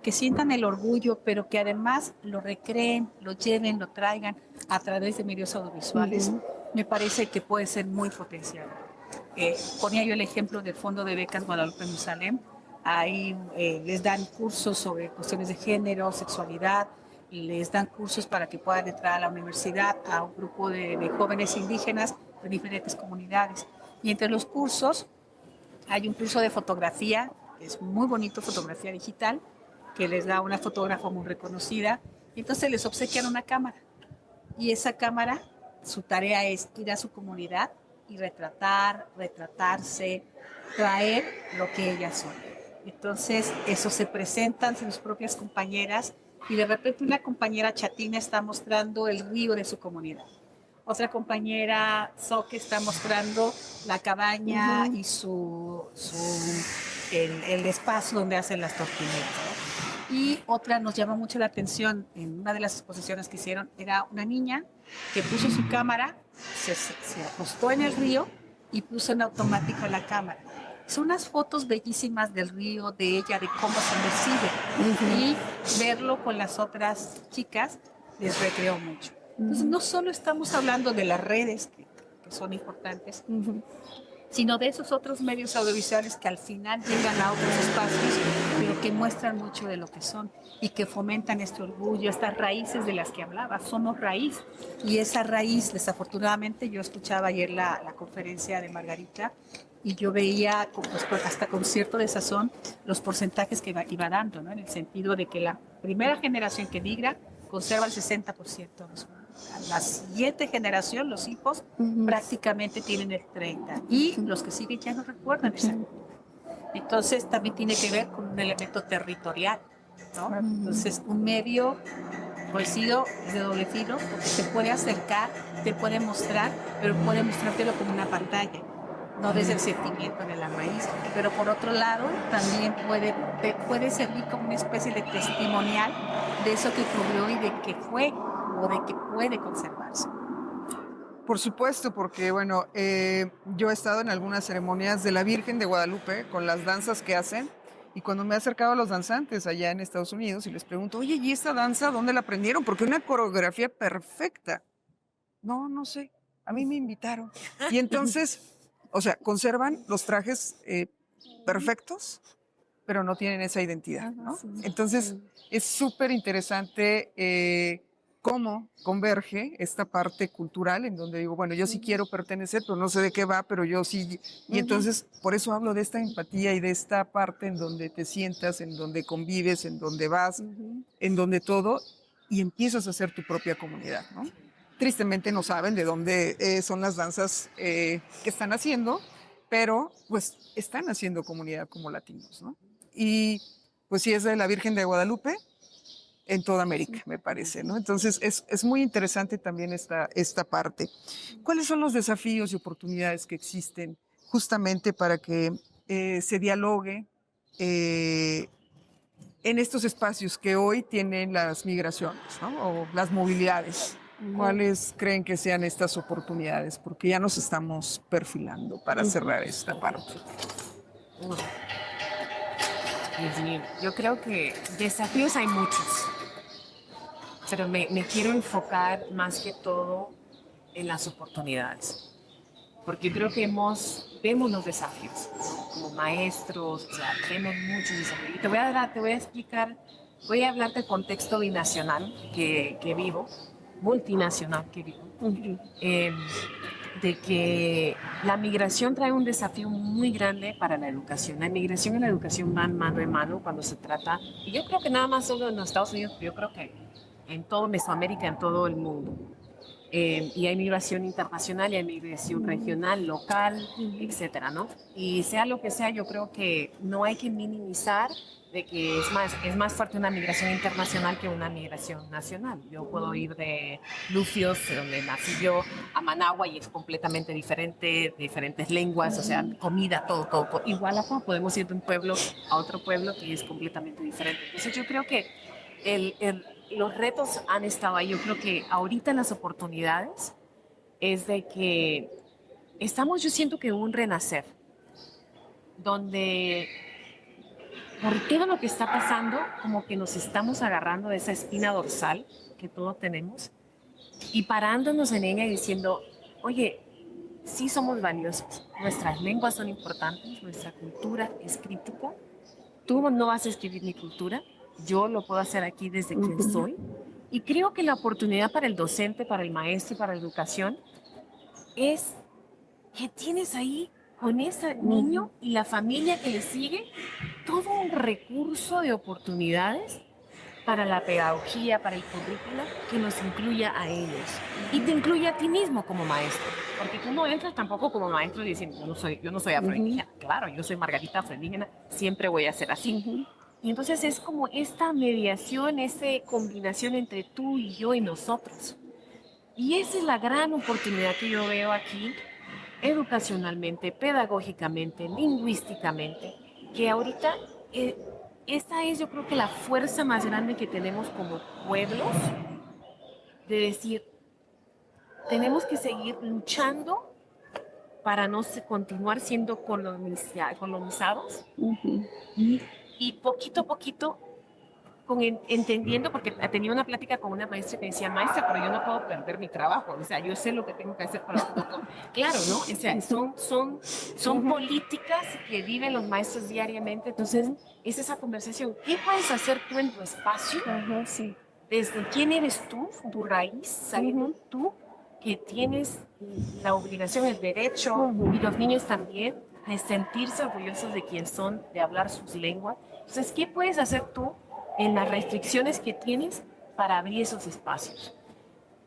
que sientan el orgullo, pero que además lo recreen, lo lleven, lo traigan a través de medios audiovisuales. Me parece que puede ser muy potencial. Ponía yo el ejemplo del Fondo de Becas Guadalupe Musalem. Ahí les dan cursos sobre cuestiones de género, sexualidad, les dan cursos para que puedan entrar a la universidad a un grupo de jóvenes indígenas de diferentes comunidades. Y entre los cursos hay un curso de fotografía, que es muy bonito, fotografía digital, que les da una fotógrafa muy reconocida, y entonces les obsequian una cámara. Y esa cámara, su tarea es ir a su comunidad y retratarse, traer lo que ellas son. Entonces, eso se presentan sus propias compañeras, y de repente una compañera chatina está mostrando el río de su comunidad. Otra compañera Soque está mostrando la cabaña y el espacio donde hacen las tortillas, ¿no? Y otra nos llama mucho la atención, en una de las exposiciones que hicieron, era una niña que puso su cámara, se acostó en el río y puso en automático la cámara. Son unas fotos bellísimas del río, de ella, de cómo se recibe. Y verlo con las otras chicas les recreó mucho. Entonces, no solo estamos hablando de las redes, que son importantes, sino de esos otros medios audiovisuales que al final llegan a otros espacios, pero que muestran mucho de lo que son y que fomentan este orgullo, estas raíces de las que hablaba. Somos raíz, y esa raíz, desafortunadamente, yo escuchaba ayer la conferencia de Margarita, y yo veía pues, hasta con cierto desazón los porcentajes que iba dando, ¿no? En el sentido de que la primera generación que migra conserva el 60%. La siguiente generación, los hijos, prácticamente tienen el 30%. Y los que siguen ya no recuerdan esa cultura. Entonces también tiene que ver con un elemento territorial, ¿no? Entonces un medio cohesivo es de doble filo porque te puede acercar, te puede mostrar, pero puede mostrártelo como una pantalla, no desde el sentimiento de la raíz. Pero por otro lado, también puede servir como una especie de testimonial de eso que ocurrió y de que fue o de que puede conservarse. Por supuesto, porque bueno, yo he estado en algunas ceremonias de la Virgen de Guadalupe con las danzas que hacen y cuando me he acercado a los danzantes allá en Estados Unidos y les pregunto, oye, ¿y esta danza dónde la aprendieron? Porque una coreografía perfecta. No, no sé, a mí me invitaron. Y entonces, o sea, conservan los trajes perfectos, pero no tienen esa identidad, ¿no? Entonces, es súper interesante cómo converge esta parte cultural en donde digo, bueno, yo sí quiero pertenecer, pero no sé de qué va, pero yo sí. Y entonces, por eso hablo de esta empatía y de esta parte en donde te sientas, en donde convives, en donde vas, en donde todo, y empiezas a hacer tu propia comunidad, ¿no? Tristemente no saben de dónde son las danzas que están haciendo, pero pues están haciendo comunidad como latinos, ¿no? Y pues sí es de la Virgen de Guadalupe en toda América, me parece, ¿no? Entonces es muy interesante también esta parte. ¿Cuáles son los desafíos y oportunidades que existen justamente para que se dialogue en estos espacios que hoy tienen las migraciones, ¿no? O las movilidades? ¿Cuáles creen que sean estas oportunidades? Porque ya nos estamos perfilando para cerrar esta parte. Dios mío, yo creo que desafíos hay muchos, pero me quiero enfocar más que todo en las oportunidades, porque yo creo que vemos los desafíos, ¿no? Como maestros, o sea, vemos muchos desafíos. Y te voy a explicar, voy a hablar del contexto binacional que vivo, multinacional que vivo, de que la migración trae un desafío muy grande para la educación. La migración y la educación van mano en mano cuando se trata, y yo creo que nada más solo en los Estados Unidos, pero yo creo que en todo Mesoamérica, en todo el mundo. Y hay migración internacional, y hay migración regional, local, etcétera, ¿no? Y sea lo que sea, yo creo que no hay que minimizar de que es más fuerte una migración internacional que una migración nacional. Yo puedo ir de Lucios, donde nací yo, a Managua y es completamente diferente, diferentes lenguas, o sea, comida, todo. Igual acá podemos ir de un pueblo a otro pueblo que es completamente diferente. Entonces yo creo que los retos han estado ahí. Yo creo que ahorita las oportunidades es de que yo siento que un renacer, donde por todo lo que está pasando, como que nos estamos agarrando de esa espina dorsal que todos tenemos y parándonos en ella y diciendo, oye, sí somos valiosos, nuestras lenguas son importantes, nuestra cultura es crítica, tú no vas a escribir mi cultura, yo lo puedo hacer aquí desde quien soy. Y creo que la oportunidad para el docente, para el maestro y para la educación es que tienes ahí con ese niño y la familia que le sigue todo un recurso de oportunidades para la pedagogía, para el currículo, que nos incluya a ellos y te incluye a ti mismo como maestro, porque tú no entras tampoco como maestro diciendo yo no soy afroindígena. Claro, yo soy Margarita afroindígena, siempre voy a ser así. Y entonces es como esta mediación, esa combinación entre tú y yo y nosotros. Y esa es la gran oportunidad que yo veo aquí, educacionalmente, pedagógicamente, lingüísticamente, que ahorita esta es, yo creo que la fuerza más grande que tenemos como pueblos, de decir, tenemos que seguir luchando para no continuar siendo colonizados y poquito a poquito entendiendo, porque tenía una plática con una maestra que decía, maestra, pero yo no puedo perder mi trabajo, o sea, yo sé lo que tengo que hacer para claro, ¿no? O sea, son políticas que viven los maestros diariamente, entonces es esa conversación, ¿qué puedes hacer tú en tu espacio? Sí. Desde quién eres tú, tu raíz, sabiendo tú que tienes la obligación, el derecho, y los niños también, de sentirse orgullosos de quién son, de hablar sus lenguas. Entonces, ¿qué puedes hacer tú en las restricciones que tienes para abrir esos espacios?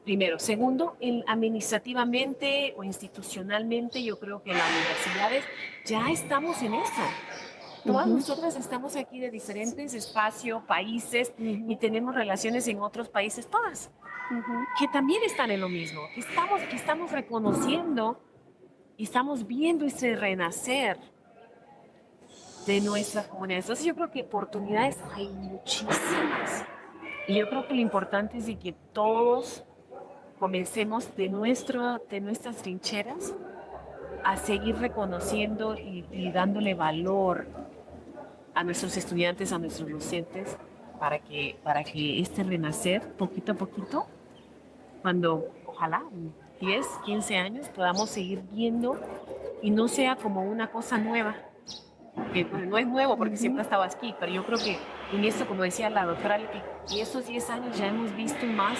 Primero. Segundo, administrativamente o institucionalmente, yo creo que en las universidades ya estamos en eso. Todas nosotras estamos aquí de diferentes espacios, países, y tenemos relaciones en otros países, todas, que también están en lo mismo, que estamos reconociendo y estamos viendo ese renacer de nuestras comunidades. Entonces yo creo que oportunidades hay muchísimas. Y yo creo que lo importante es de que todos comencemos de nuestras trincheras a seguir reconociendo y dándole valor a nuestros estudiantes, a nuestros docentes, para que este renacer, poquito a poquito, cuando ojalá en 10, 15 años podamos seguir viendo y no sea como una cosa nueva, que no es nuevo porque siempre ha estado aquí, pero yo creo que en esto, como decía la doctora, que en estos 10 años ya hemos visto más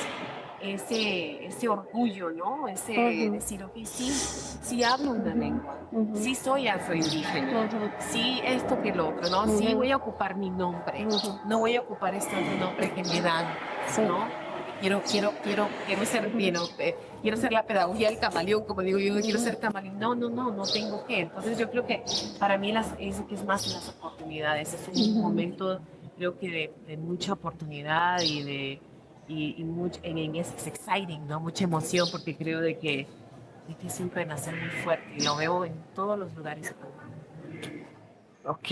ese orgullo, ¿no? Ese decir, ok, sí hablo una lengua, sí soy afroindígena, sí esto que lo otro, ¿no? Sí voy a ocupar mi nombre, no voy a ocupar este otro nombre que me dan, ¿no? Quiero ser bien, quiero ser la pedagogía del camaleón, como digo yo, no quiero ser camaleón, no tengo que. Entonces yo creo que para mí es más las oportunidades, es un momento, creo que de mucha oportunidad y mucho, en inglés es exciting, ¿no? Mucha emoción, porque creo de que es un renacer muy fuerte y lo veo en todos los lugares. Ok.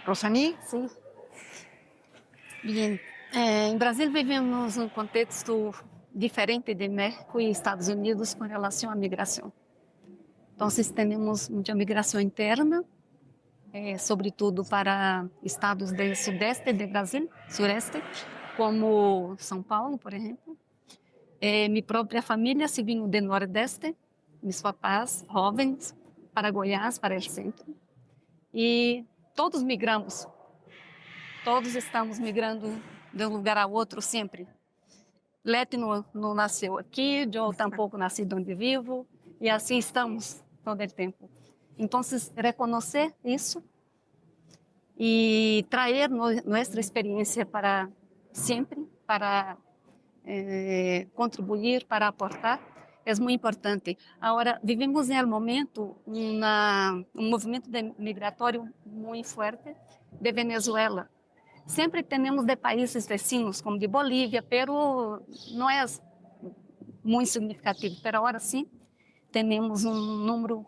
Rosani? Sim. Bem, em Brasil vivemos um contexto diferente de México e Estados Unidos com relação à migração. Então, temos muita migração interna, sobretudo para estados do sudeste do Brasil, sureste, como São Paulo, por exemplo. Minha própria família se veio do nordeste, meus papás jovens, para Goiás, para o centro. E todos migramos. Todos estamos migrando de um lugar a outro sempre. Leti não nasceu aqui, eu tampouco nasci onde vivo, e assim estamos todo o tempo. Então, reconhecer isso e trazer nossa experiência para sempre, para contribuir, para aportar, é muito importante. Agora, vivemos em um momento um movimento migratório muito forte de Venezuela. Sempre temos de países vizinhos, como de Bolívia, pero não é muito significativo. Pero agora sim, temos um número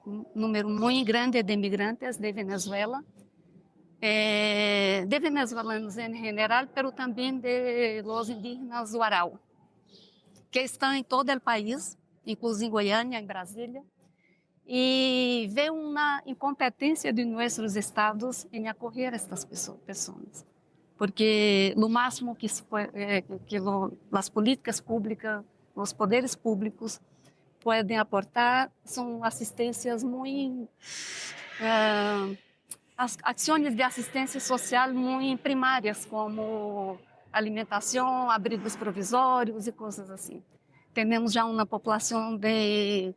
muito grande de imigrantes de Venezuela, de venezuelanos em geral, pero também de los indígenas Huarau, que estão em todo o país, inclusive em Goiânia, em Brasília, e vê uma incompetência de nossos estados em acolher estas pessoas. Porque no máximo que as políticas públicas, os poderes públicos podem aportar são assistências muito as ações de assistência social muito primárias, como alimentação, abrigos provisórios e coisas assim. Temos já uma população de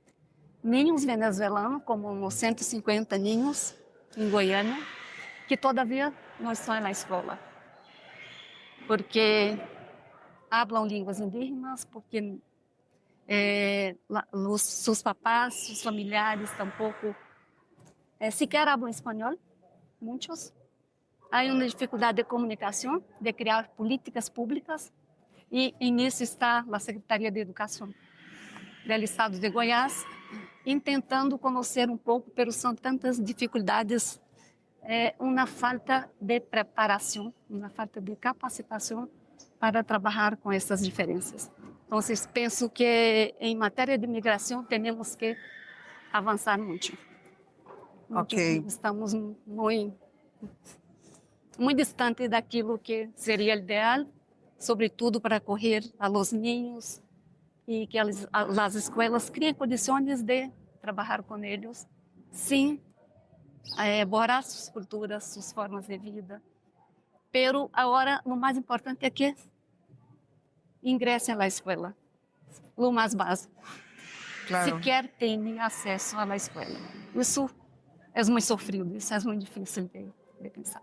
ninhos venezuelanos, como 150 ninhos em Goiânia, que todavia não estão na escola, porque falam línguas indígenas, porque seus papás, seus familiares tampouco sequer falam espanhol, muitos. Há uma dificuldade de comunicação, de criar políticas públicas, e nisso está a Secretaria de Educação do Estado de Goiás, tentando conhecer um pouco, mas são tantas dificuldades, uma falta de preparação, uma falta de capacitação para trabalhar com essas diferenças. Então, penso que em matéria de migração temos que avançar muito. Ok. Estamos muito distante daquilo que seria ideal, sobretudo para acolher a los niños e que as escolas criem condições de trabalhar com eles, sem borrar suas culturas, suas formas de vida. Pero agora, o mais importante é que ingressem na escola, o mais básico. Claro. Sequer têm acesso à escola. Isso es muy sufrido, eso es muy difícil de pensar.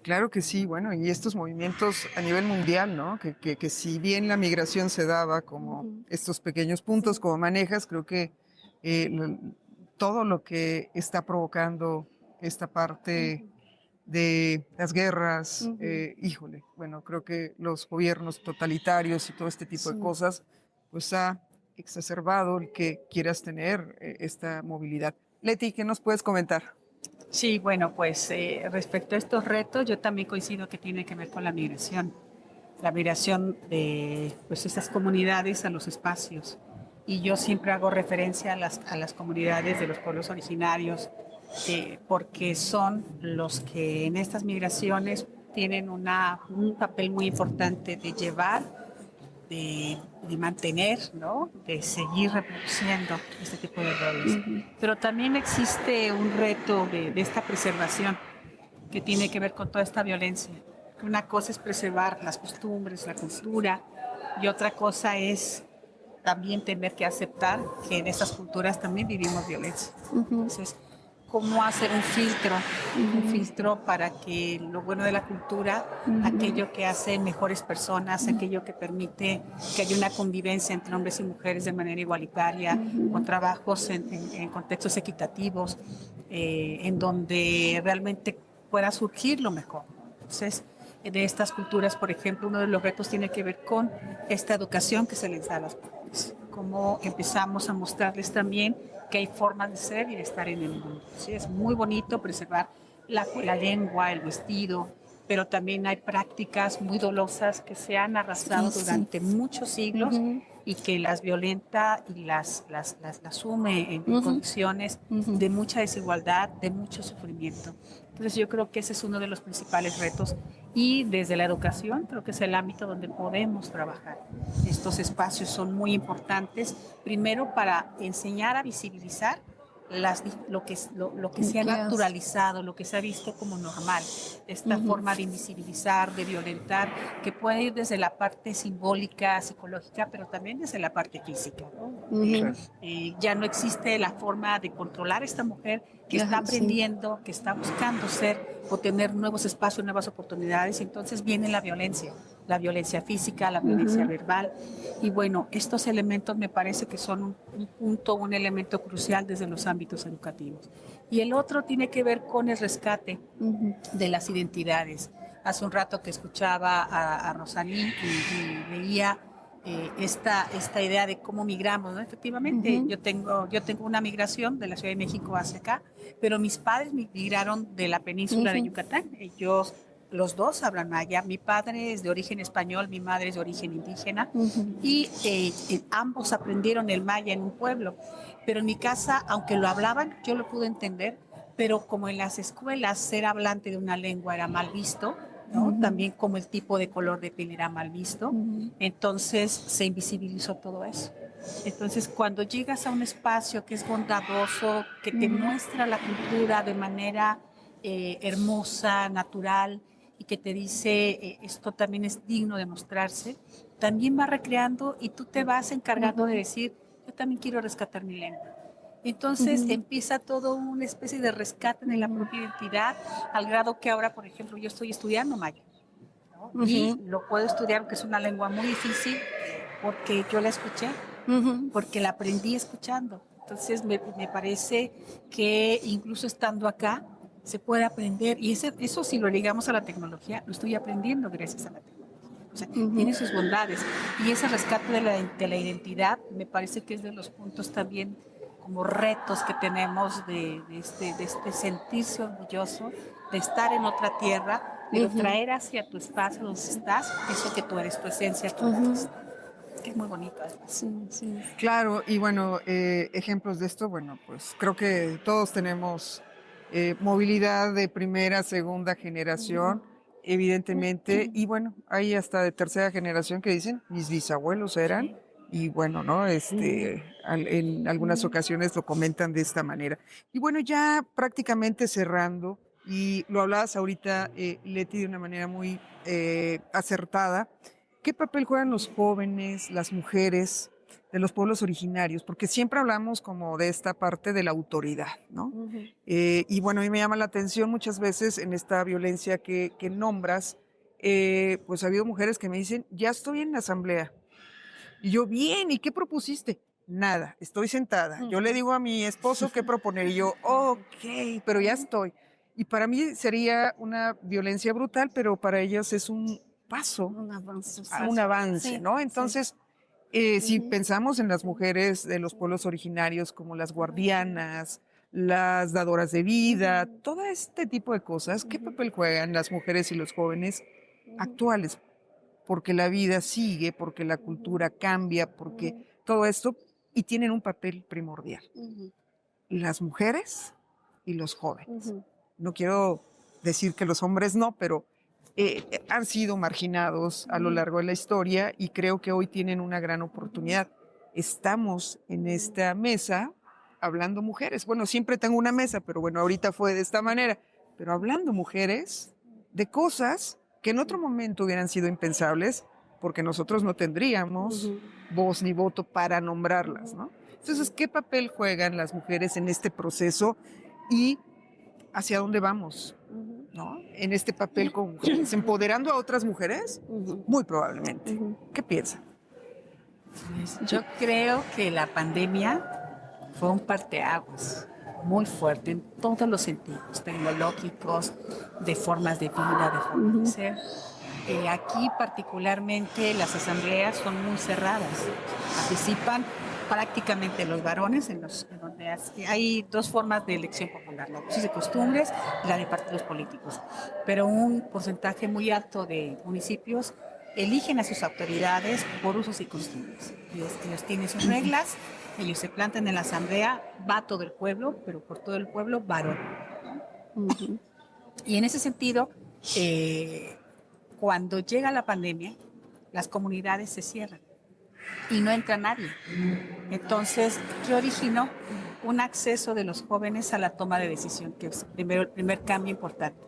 Claro que sí, bueno, y estos movimientos a nivel mundial, ¿no? Que si bien la migración se daba como estos pequeños puntos, como manejas, creo que eh, lo- todo lo que está provocando esta parte de las guerras, híjole, bueno, creo que los gobiernos totalitarios y todo este tipo de Sí. cosas, pues ha exacerbado el que quieras tener esta movilidad. Leti, ¿qué nos puedes comentar? Sí, bueno, pues respecto a estos retos, yo también coincido que tiene que ver con la migración de pues, estas comunidades a los espacios. Y yo siempre hago referencia a las comunidades de los pueblos originarios, porque son los que en estas migraciones tienen un papel muy importante de llevar, de mantener, ¿no? De seguir reproduciendo este tipo de roles. Pero también existe un reto de esta preservación que tiene que ver con toda esta violencia. Una cosa es preservar las costumbres, la cultura, y otra cosa es también tener que aceptar que en estas culturas también vivimos violencia. Entonces, ¿cómo hacer un filtro para que lo bueno de la cultura, aquello que hace mejores personas, aquello que permite que haya una convivencia entre hombres y mujeres de manera igualitaria, con trabajos en contextos equitativos, en donde realmente pueda surgir lo mejor? Entonces, de estas culturas, por ejemplo, uno de los retos tiene que ver con esta educación que se les da a las mujeres, cómo empezamos a mostrarles también que hay formas de ser y de estar en el mundo. ¿Sí? Es muy bonito preservar la lengua, el vestido, pero también hay prácticas muy dolosas que se han arrastrado durante muchos siglos y que las violenta y las sume en condiciones de mucha desigualdad, de mucho sufrimiento. Entonces yo creo que ese es uno de los principales retos y desde la educación creo que es el ámbito donde podemos trabajar. Estos espacios son muy importantes, primero para enseñar a visibilizar lo que se ha naturalizado, lo que se ha visto como normal, esta forma de invisibilizar, de violentar, que puede ir desde la parte simbólica, psicológica, pero también desde la parte física, ¿no? Ya no existe la forma de controlar a esta mujer que está aprendiendo, que está buscando ser o tener nuevos espacios, nuevas oportunidades, entonces viene la violencia física, la violencia verbal, y bueno, estos elementos me parece que son un punto, un elemento crucial desde los ámbitos educativos. Y el otro tiene que ver con el rescate de las identidades. Hace un rato que escuchaba a Rosalí y veía esta idea de cómo migramos, ¿no? Efectivamente, yo tengo una migración de la Ciudad de México hacia acá, pero mis padres migraron de la península de Yucatán. Ellos, los dos hablan maya. Mi padre es de origen español, mi madre es de origen indígena, y ambos aprendieron el maya en un pueblo. Pero en mi casa, aunque lo hablaban, yo lo pude entender, pero como en las escuelas ser hablante de una lengua era mal visto, ¿no? También como el tipo de color de piel era mal visto, entonces se invisibilizó todo eso. Entonces, cuando llegas a un espacio que es bondadoso, que te muestra la cultura de manera hermosa, natural, y que te dice esto también es digno de mostrarse, también va recreando y tú te vas encargando de decir, yo también quiero rescatar mi lengua. Entonces empieza todo una especie de rescate de la propia identidad, al grado que ahora, por ejemplo, yo estoy estudiando maya, ¿no? Y lo puedo estudiar, porque es una lengua muy difícil, porque yo la escuché, porque la aprendí escuchando. Entonces me parece que incluso estando acá se puede aprender, y eso si lo ligamos a la tecnología, lo estoy aprendiendo gracias a la tecnología. O sea, tiene sus bondades, y ese rescate de la identidad me parece que es de los puntos también como retos que tenemos de este sentirse orgulloso de estar en otra tierra, pero traer hacia tu espacio donde estás eso que tú eres, tu esencia, tu que es muy bonito además. Claro, y bueno, ejemplos de esto, bueno, pues creo que todos tenemos movilidad de primera, segunda generación, evidentemente, y bueno, hay hasta de tercera generación que dicen, mis bisabuelos eran, y bueno, ¿no? En algunas ocasiones lo comentan de esta manera. Y bueno, ya prácticamente cerrando, y lo hablabas ahorita, Leti, de una manera muy acertada. ¿Qué papel juegan los jóvenes, las mujeres, de los pueblos originarios, porque siempre hablamos como de esta parte de la autoridad, ¿no? Y bueno, a mí me llama la atención muchas veces en esta violencia que nombras, pues ha habido mujeres que me dicen, ya estoy en la asamblea. Y yo, bien, ¿y qué propusiste? Nada, estoy sentada. Yo le digo a mi esposo qué proponer y yo, ok, pero ya estoy. Y para mí sería una violencia brutal, pero para ellas es un paso avance. a un avance, Sí, ¿no? sí. Entonces, si pensamos en las mujeres de los pueblos originarios como las guardianas, las dadoras de vida, todo este tipo de cosas, ¿qué papel juegan las mujeres y los jóvenes actuales? Porque la vida sigue, porque la cultura cambia, porque todo esto, y tienen un papel primordial. Las mujeres y los jóvenes. No quiero decir que los hombres no, pero han sido marginados a lo largo de la historia y creo que hoy tienen una gran oportunidad. Estamos en esta mesa hablando mujeres. Bueno, siempre tengo una mesa, pero bueno, ahorita fue de esta manera. Pero hablando mujeres de cosas que en otro momento hubieran sido impensables porque nosotros no tendríamos voz ni voto para nombrarlas, ¿no? Entonces, ¿qué papel juegan las mujeres en este proceso y hacia dónde vamos? ¿No? En este papel con mujeres, empoderando a otras mujeres, muy probablemente. ¿Qué piensa? Pues, yo creo que la pandemia fue un parteaguas muy fuerte en todos los sentidos, tecnológicos, de formas de vida, de formas de ser. Aquí particularmente las asambleas son muy cerradas, participan prácticamente los varones, en donde hay dos formas de elección popular, la de costumbres y la de partidos políticos, pero un porcentaje muy alto de municipios eligen a sus autoridades por usos y costumbres. Ellos tienen sus reglas, ellos se plantan en la asamblea, va todo el pueblo, pero por todo el pueblo, varón. Y en ese sentido, cuando llega la pandemia, las comunidades se cierran y no entra nadie. Entonces, ¿qué originó? Un acceso de los jóvenes a la toma de decisión, que es el primer cambio importante.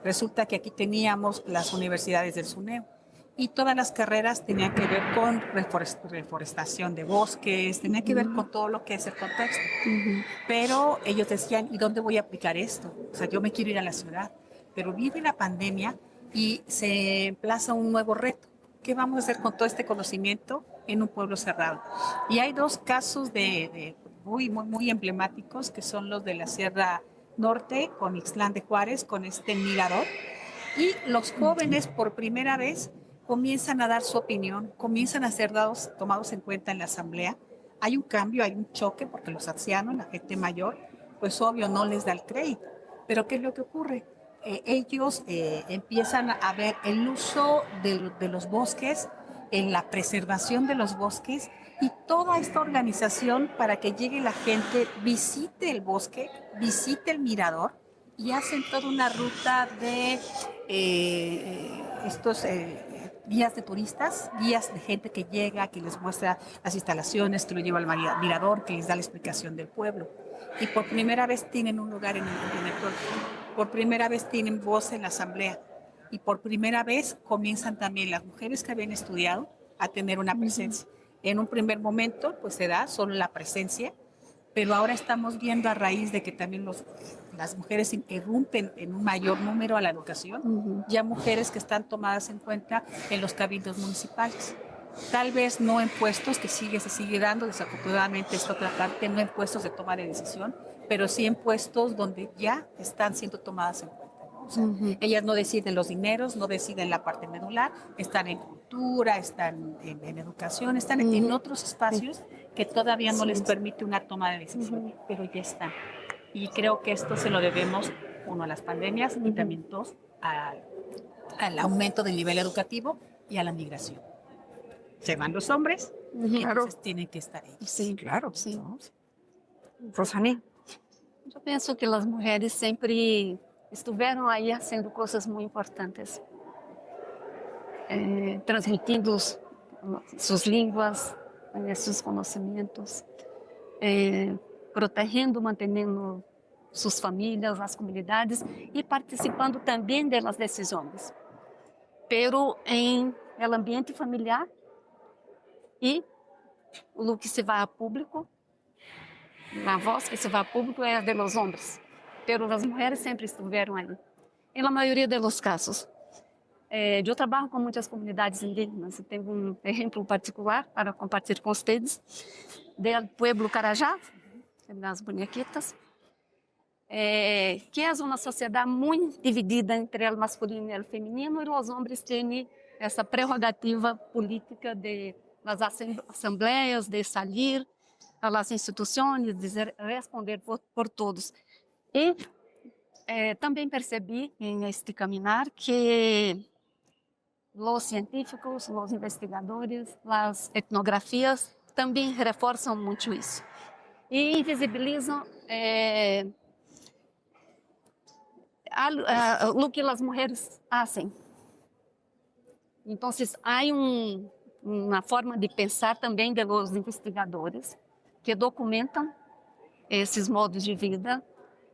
Resulta que aquí teníamos las universidades del SUNEO y todas las carreras tenían que ver con reforestación de bosques, tenían que ver con todo lo que es el contexto. Pero ellos decían, ¿y dónde voy a aplicar esto? O sea, yo me quiero ir a la ciudad, pero viene la pandemia y se emplaza un nuevo reto. ¿Qué vamos a hacer con todo este conocimiento en un pueblo cerrado? Y hay dos casos muy emblemáticos, que son los de la Sierra Norte, con Ixtlán de Juárez, con este mirador. Y los jóvenes, por primera vez, comienzan a dar su opinión, comienzan a ser tomados en cuenta en la asamblea. Hay un cambio, hay un choque, porque los ancianos, la gente mayor, pues obvio no les da el crédito. Pero ¿qué es lo que ocurre? Ellos empiezan a ver el uso de los bosques, en la preservación de los bosques y toda esta organización para que llegue la gente, visite el bosque, visite el mirador y hacen toda una ruta de estos guías de turistas, guías de gente que llega, que les muestra las instalaciones, que lo lleva al mirador, que les da la explicación del pueblo. Y por primera vez tienen un lugar en el pueblo. Por primera vez tienen voz en la asamblea y por primera vez comienzan también las mujeres que habían estudiado a tener una presencia. En un primer momento pues se da solo la presencia, pero ahora estamos viendo, a raíz de que también las mujeres irrumpen en un mayor número a la educación, ya mujeres que están tomadas en cuenta en los cabildos municipales. Tal vez no en puestos, que se sigue dando desafortunadamente esta otra parte, no en puestos de toma de decisión, pero sí en puestos donde ya están siendo tomadas en cuenta, ¿no? O sea, ellas no deciden los dineros, no deciden la parte medular, están en cultura, están en educación, están en otros espacios que todavía no les permite una toma de decisión, pero ya están. Y creo que esto se lo debemos, uno, a las pandemias y también dos, al aumento del nivel educativo y a la migración. Se van los hombres, entonces tienen que estar ellos. Sí, Claro. sí. ¿No? Rosani. Eu penso que as mulheres sempre estiveram aí fazendo coisas muito importantes, transmitindo suas línguas, seus conhecimentos, protegendo, mantendo suas famílias, as comunidades e participando também das decisões, pero em el ambiente familiar e o que se vai a público, a voz que se vai a público é a de los hombres, pero as mulheres sempre estiveram aí. Em la maioria de los casos. Eu trabalho com muitas comunidades indígenas. Eu tenho um exemplo particular para compartilhar com vocês do pueblo Carajá, das bonequitas, que é uma sociedade muito dividida entre o masculino e o feminino, e os homens têm essa prerrogativa política de las assembleias, de sair a las instituições, de responder por todos. E também percebi em este caminhar que os científicos, os investigadores, as etnografias também reforçam muito isso e invisibilizam o que as mulheres fazem. Então, há uma forma de pensar também dos investigadores que documentam esses modos de vida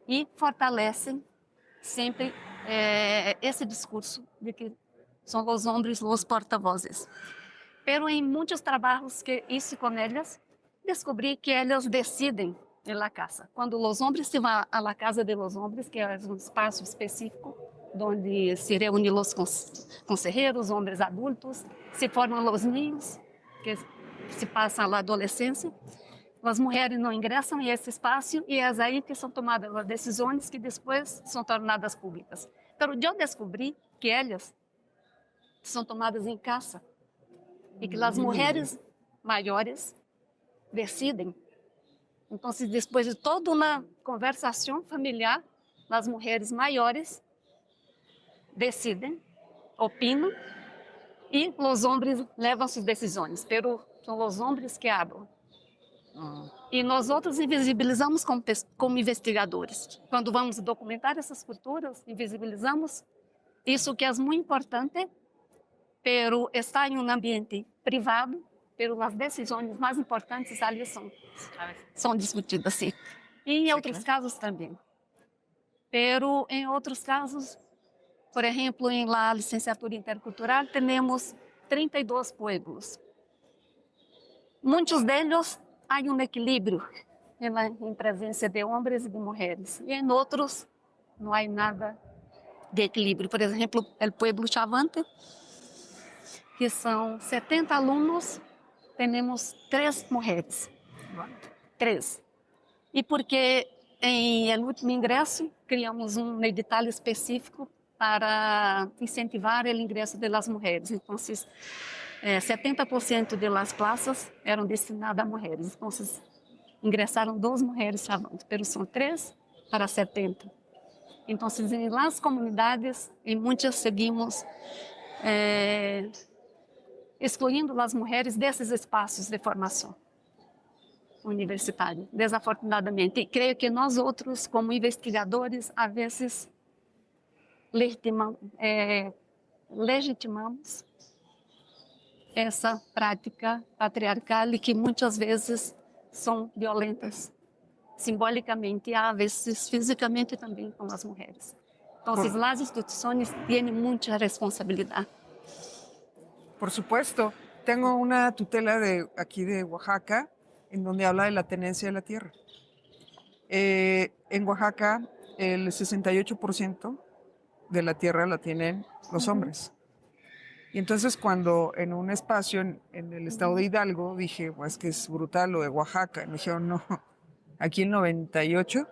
e fortalecem sempre esse discurso de que são os homens os porta-vozes. Pero em muitos trabalhos que hice com elas, descobri que elas decidem na casa. Quando os homens se vão à casa de los homens, que é um espaço específico, onde se reúnem os conselheiros, homens adultos, se formam os ninhos, que se passam a adolescência. As mulheres não ingressam em esse espaço e é aí que são tomadas as decisões que depois são tornadas públicas. Então, eu descobri que elas são tomadas em casa e que as mulheres maiores decidem. Então, depois de toda uma conversação familiar, as mulheres maiores decidem, opinam e os homens levam suas decisões. Pero são os homens que falam. E nós outros invisibilizamos como investigadores. Quando vamos documentar essas culturas, invisibilizamos isso que é muito importante, pero está em um ambiente privado, pero as decisões mais importantes ali são discutidas, sim. E em outros casos também. Pero em outros casos, por exemplo, em la licenciatura intercultural, temos 32 pueblos. Muitos deles há um equilíbrio em presença de homens e de mulheres. E em outros não há nada de equilíbrio. Por exemplo, o pueblo Chavante, que são 70 alunos, temos 3 mulheres. 3. E porque em el último ingresso criamos um edital específico para incentivar o ingresso das mulheres. Então, 70% das plazas eram destinadas a mulheres. Então, ingressaram 2 mulheres chavantes, mas são 3 para 70. Então, em las comunidades, em muitas seguimos excluindo as mulheres desses espaços de formação universitária, desafortunadamente. E creio que nós outros, como investigadores, às vezes legitimamos essa prática patriarcal e que muitas vezes são violentas, simbolicamente e às vezes fisicamente também com as mulheres. Então, as instituições têm muita responsabilidade. Por supuesto. Tengo una tutela aquí de Oaxaca, en donde habla de la tenencia de la tierra. En Oaxaca, el 68% de la tierra la tienen los hombres. Y entonces cuando en un espacio en el estado de Hidalgo dije, pues que es brutal lo de Oaxaca, me dijeron, no, aquí el 98%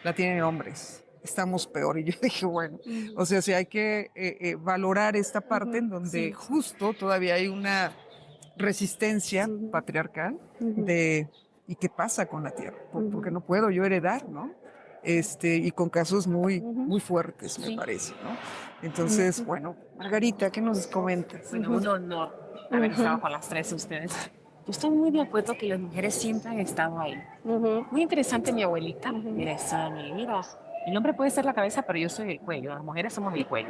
la tienen hombres. Estamos peor. Y yo dije, bueno, o sea, sí hay que valorar esta parte en donde justo todavía hay una resistencia patriarcal de ¿y qué pasa con la tierra? Porque no puedo yo heredar, ¿no? Y con casos muy fuertes, me parece, ¿no? Entonces, bueno, Margarita, ¿qué nos comentas? Bueno, un honor haber estado con las 3 de ustedes. Yo estoy muy de acuerdo que las mujeres siempre han estado ahí. Muy interesante mi abuelita. Mira, mira, el hombre puede ser la cabeza, pero yo soy el cuello. Las mujeres somos el cuello.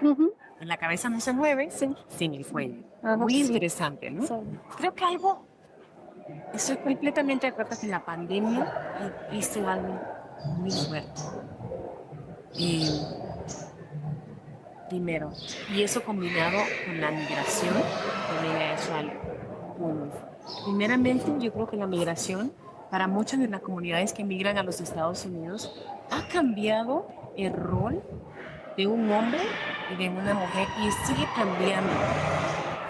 La cabeza no se mueve sin el cuello. Muy interesante, ¿no? Creo que algo... Estoy completamente de acuerdo que la pandemia hizo algo muy fuerte. Primero, y eso combinado con la migración, también ha hecho algo. muy fuerte. Primeramente, yo creo que la migración, para muchas de las comunidades que migran a los Estados Unidos, ha cambiado el rol de un hombre y de una mujer y sigue cambiando.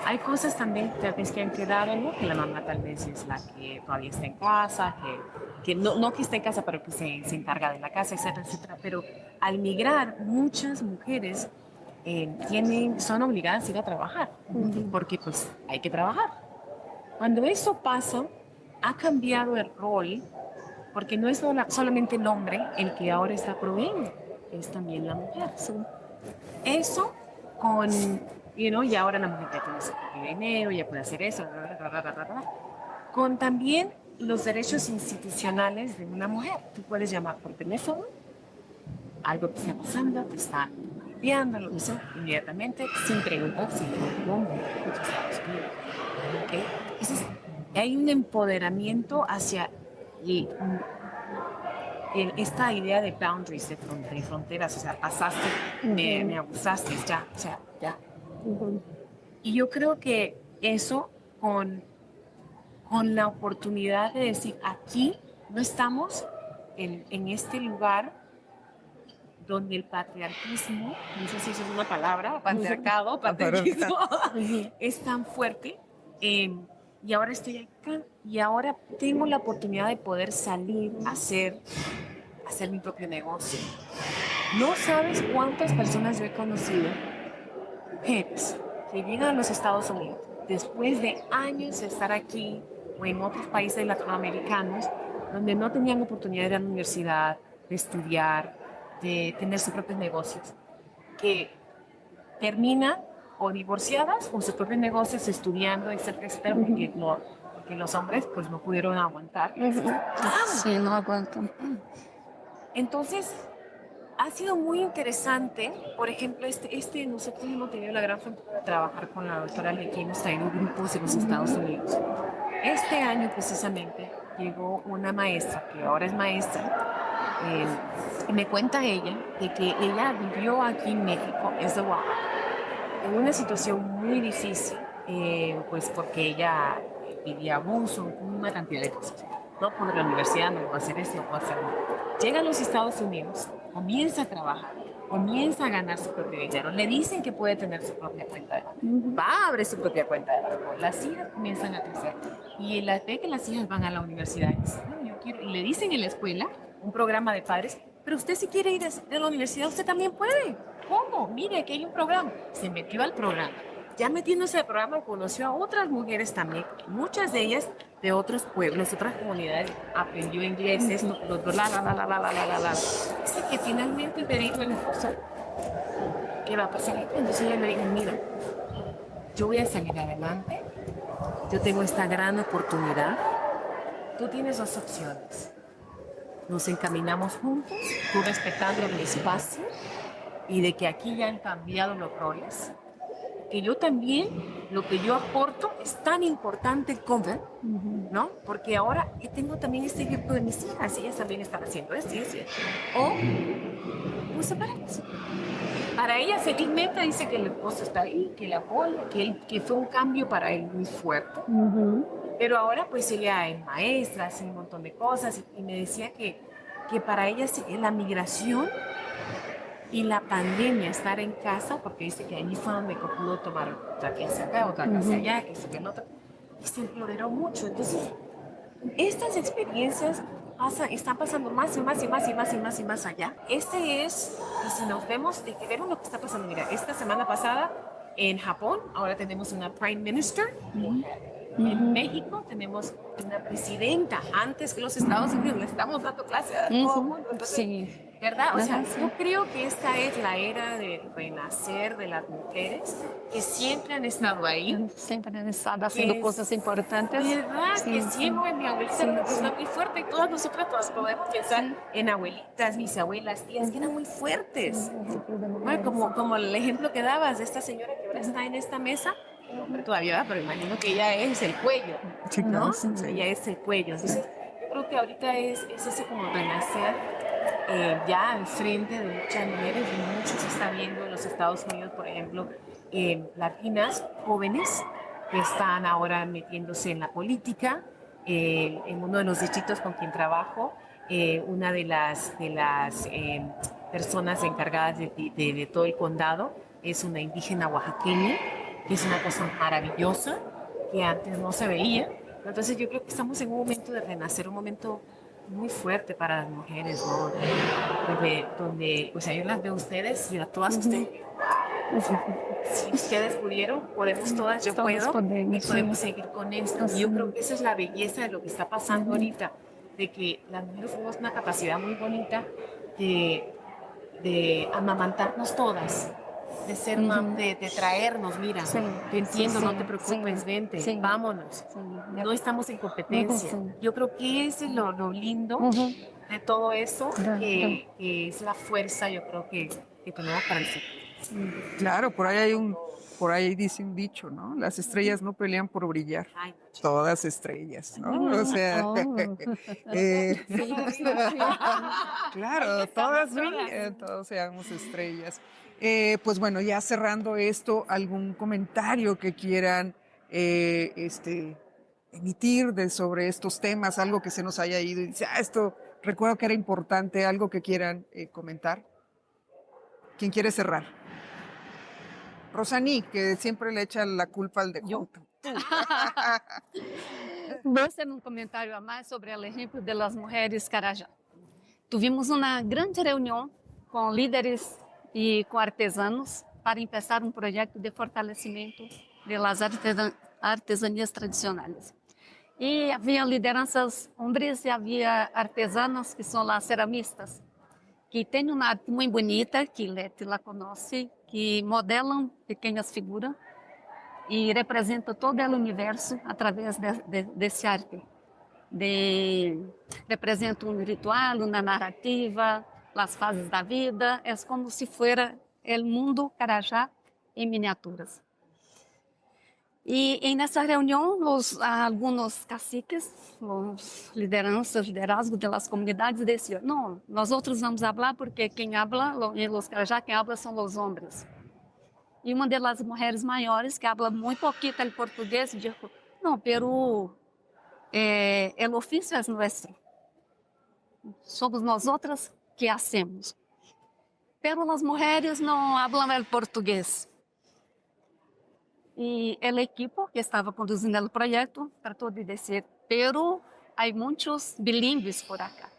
Hay cosas también tal vez que han quedado, ¿no? Que la mamá tal vez es la que todavía está en casa, que no que está en casa, pero que se encarga de la casa, etcétera, etcétera. Pero al migrar, muchas mujeres son obligadas a ir a trabajar, porque pues hay que trabajar. Cuando eso pasa, ha cambiado el rol, porque no es solamente el hombre el que ahora está proveyendo, es también la mujer. Eso con, y ahora la mujer ya tiene su propio dinero, ya puede hacer eso, con también los derechos institucionales de una mujer. Tú puedes llamar por teléfono, algo que está pasando, te está enviando, lo que sea, inmediatamente, sin preguntar si es un hombre. ¿Okay? Entonces, hay un empoderamiento hacia esta idea de boundaries, de fronteras, o sea, pasaste, me abusaste, ya, o sea, ya. Y yo creo que eso con la oportunidad de decir, aquí no estamos en este lugar donde el patriarquismo, no sé si eso es una palabra, patriarquismo, es tan fuerte. Y ahora estoy acá y ahora tengo la oportunidad de poder salir a hacer mi propio negocio. No sabes cuántas personas yo he conocido, mujeres, que llegan a los Estados Unidos después de años de estar aquí o en otros países latinoamericanos, donde no tenían oportunidad de ir a la universidad, de estudiar, de tener sus propios negocios, que terminan o divorciadas o sus propios negocios, estudiando, etcétera, etcétera, porque los hombres pues no pudieron aguantar. Sí, no aguantan. Entonces, ha sido muy interesante. Por ejemplo, nosotros hemos tenido la gran fortuna de trabajar con la doctora Lecky, hemos traído grupos en los Estados Unidos. Este año, precisamente, llegó una maestra, que ahora es maestra, y me cuenta ella de que ella vivió aquí en México, es de Oaxaca, en una situación muy difícil, pues porque ella vivía abuso, una cantidad de cosas. No por la universidad, no puedo hacer esto, no puedo hacer nada. Llega a los Estados Unidos, comienza a trabajar, comienza a ganar su propio dinero. Le dicen que puede tener su propia cuenta de banco. Va a abrir su propia cuenta de banco. Las hijas comienzan a crecer. Y ve que las hijas van a la universidad. Y dice, bueno, yo quiero. Y le dicen en la escuela, un programa de padres, pero usted si quiere ir a la universidad, usted también puede. ¿Cómo? Mire, que hay un programa. Se metió al programa. Ya metiéndose al programa, conoció a otras mujeres también, muchas de ellas de otros pueblos, otras comunidades, aprendió inglés, esto, lo otro, Dice que finalmente me dijo el esposo, ¿qué va a pasar? Entonces ella me dijo, mira, yo voy a salir adelante, yo tengo esta gran oportunidad, tú tienes dos opciones, nos encaminamos juntos, tú respetando mi espacio y de que aquí ya han cambiado los roles, que yo también, lo que yo aporto es tan importante como, ¿no? Porque ahora tengo también este ejemplo de mis hijas, ellas también están haciendo esto y eso. O, pues separarse. Para ella, felizmente, dice que el esposo está ahí, que la apoya, que fue un cambio para él muy fuerte. Pero ahora, pues ella es maestra, hace un montón de cosas y me decía que para ella la migración y la pandemia, estar en casa, porque dice que allí fue donde pudo tomar otra clase acá, otra clase allá, que eso que no, y se empoderó mucho. Entonces, estas experiencias están pasando más y más y más y más y más y más allá. Y si nos vemos, de que vemos lo que está pasando. Mira, esta semana pasada en Japón, ahora tenemos una Prime Minister. En México tenemos una presidenta. Antes que los Estados Unidos le estamos dando clase a todo el mundo. Entonces, Sí. ¿verdad? O sea, yo creo que esta es la era de renacer de las mujeres que siempre han estado ahí. Siempre han estado haciendo cosas importantes. ¿Verdad? Sí, Que sí. siempre mi abuelita Sí, era una persona sí. muy fuerte y todas nosotras todas podemos pensar en abuelitas, bisabuelas, tías que eran muy fuertes. Bueno, como el ejemplo que dabas de esta señora que ahora está en esta mesa, hombre todavía, pero imagino que ella es el cuello, Sí, claro, ¿no? sí. Ella es el cuello. Entonces, yo creo que ahorita es ese como renacer ya al frente de muchas mujeres, y mucho se está viendo en los Estados Unidos, por ejemplo, latinas jóvenes que están ahora metiéndose en la política. En uno de los distritos con quien trabajo, una de las personas encargadas de todo el condado es una indígena oaxaqueña, que es una cosa maravillosa que antes no se veía. Entonces yo creo que estamos en un momento de renacer, un momento muy fuerte para las mujeres, ¿no? Donde pues yo las veo a ustedes y a todas ustedes. Si ustedes pudieron, podemos todas, yo Todas puedo, podemos, y podemos sí. seguir con esto. Y yo creo que esa es la belleza de lo que está pasando ahorita, de que las mujeres tenemos una capacidad muy bonita de amamantarnos todas, de ser de traernos, mira, Sí, te entiendo, sí, no te sí, preocupes, sí, vente, sí. vámonos. Sí, No estamos en competencia. Sí. Yo creo que ese es lo lindo de todo eso, que es la fuerza, yo creo que tenemos para el futuro. Claro, por ahí dice un dicho, ¿no? Las estrellas no pelean por brillar, Ay, todas estrellas, ¿no? O sea, Oh. eh, Sí, sí. claro, todas brillan, todos seamos estrellas. Pues bueno, ya cerrando esto, ¿algún comentario que quieran emitir sobre estos temas? Algo que se nos haya ido y dice, esto recuerdo que era importante, algo que quieran comentar. ¿Quién quiere cerrar? Rosaní, que siempre le echa la culpa al de junto. Vou fazer um comentário a mais sobre o exemplo das mulheres Carajá. Tivemos uma grande reunião com líderes e com artesanos para começar um projeto de fortalecimento das artesanias tradicionais. E havia lideranças homens e havia artesanos que são lá ceramistas, que têm uma arte muito bonita, que Leti lá conhece, que modelam pequenas figuras e representam todo o universo através desse arte. Representa um ritual, uma narrativa, as fases da vida, é como se fosse o mundo Carajá em miniaturas. E nessa reunião, alguns caciques, os liderazgo das comunidades diziam, não, nós outros vamos falar porque quem habla, em Los Carajá, quem habla são os homens. E uma das mulheres maiores, que habla muito pouquinho o português, disse, não, pero o ofício é nosso. Somos nós outras que hacemos. Pero as mulheres não hablam o português. E o equipo que estava conduzindo o projeto tratou de dizer, pero há muitos bilíngues por acá.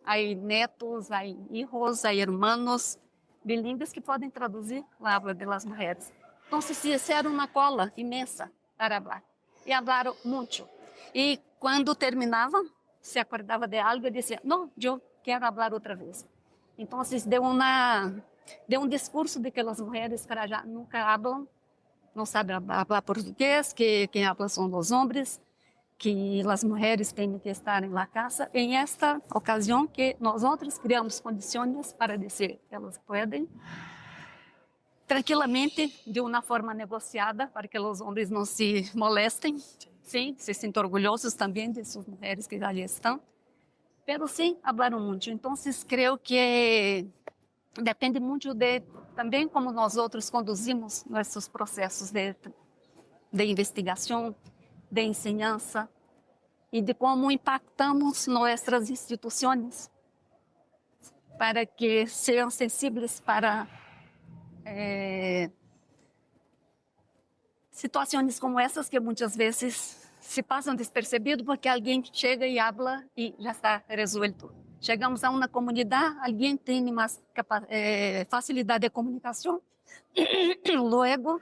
Há netos, há hijos, há hermanos bilíngues que podem traduzir a habla das mulheres. Então, se fizeram uma cola imensa para falar. E falaram muito. E quando terminava, se acordava de algo e dizia, não, eu quero falar outra vez. Então, deu um discurso de que as mulheres Carajá nunca falam, não sabem falar português, que quem habla são os homens, que as mulheres têm que estar na casa. Em esta ocasião que nós outros criamos condições para dizer que elas podem tranquilamente, de uma forma negociada, para que os homens não se molestem, sim, se sintam orgulhosos também de suas mulheres que ali estão. Mas sim, falaram muito. Então, creio que depende muito de também como nós outros conduzimos nossos processos de investigação, de ensinança e de como impactamos nossas instituições para que sejam sensíveis para situações como essas que muitas vezes se passam despercebido porque alguém chega e habla e já está resolvido. Chegamos a uma comunidade, alguém tem mais facilidade de comunicação, logo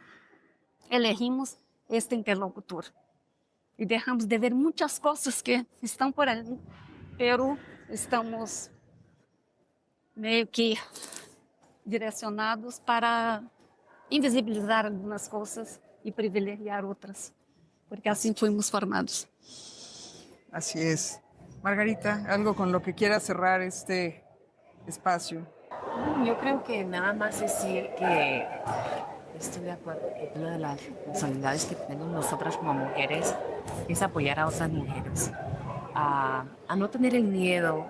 elegimos este interlocutor. E deixamos de ver muitas coisas que estão por ali, pero estamos meio que direcionados para invisibilizar algumas coisas e privilegiar outras, porque assim fomos formados. Así es. Margarita, algo con lo que quieras cerrar este espacio. Yo creo que nada más decir que estoy de acuerdo que una de las responsabilidades que tenemos nosotras como mujeres es apoyar a otras mujeres, a no tener el miedo,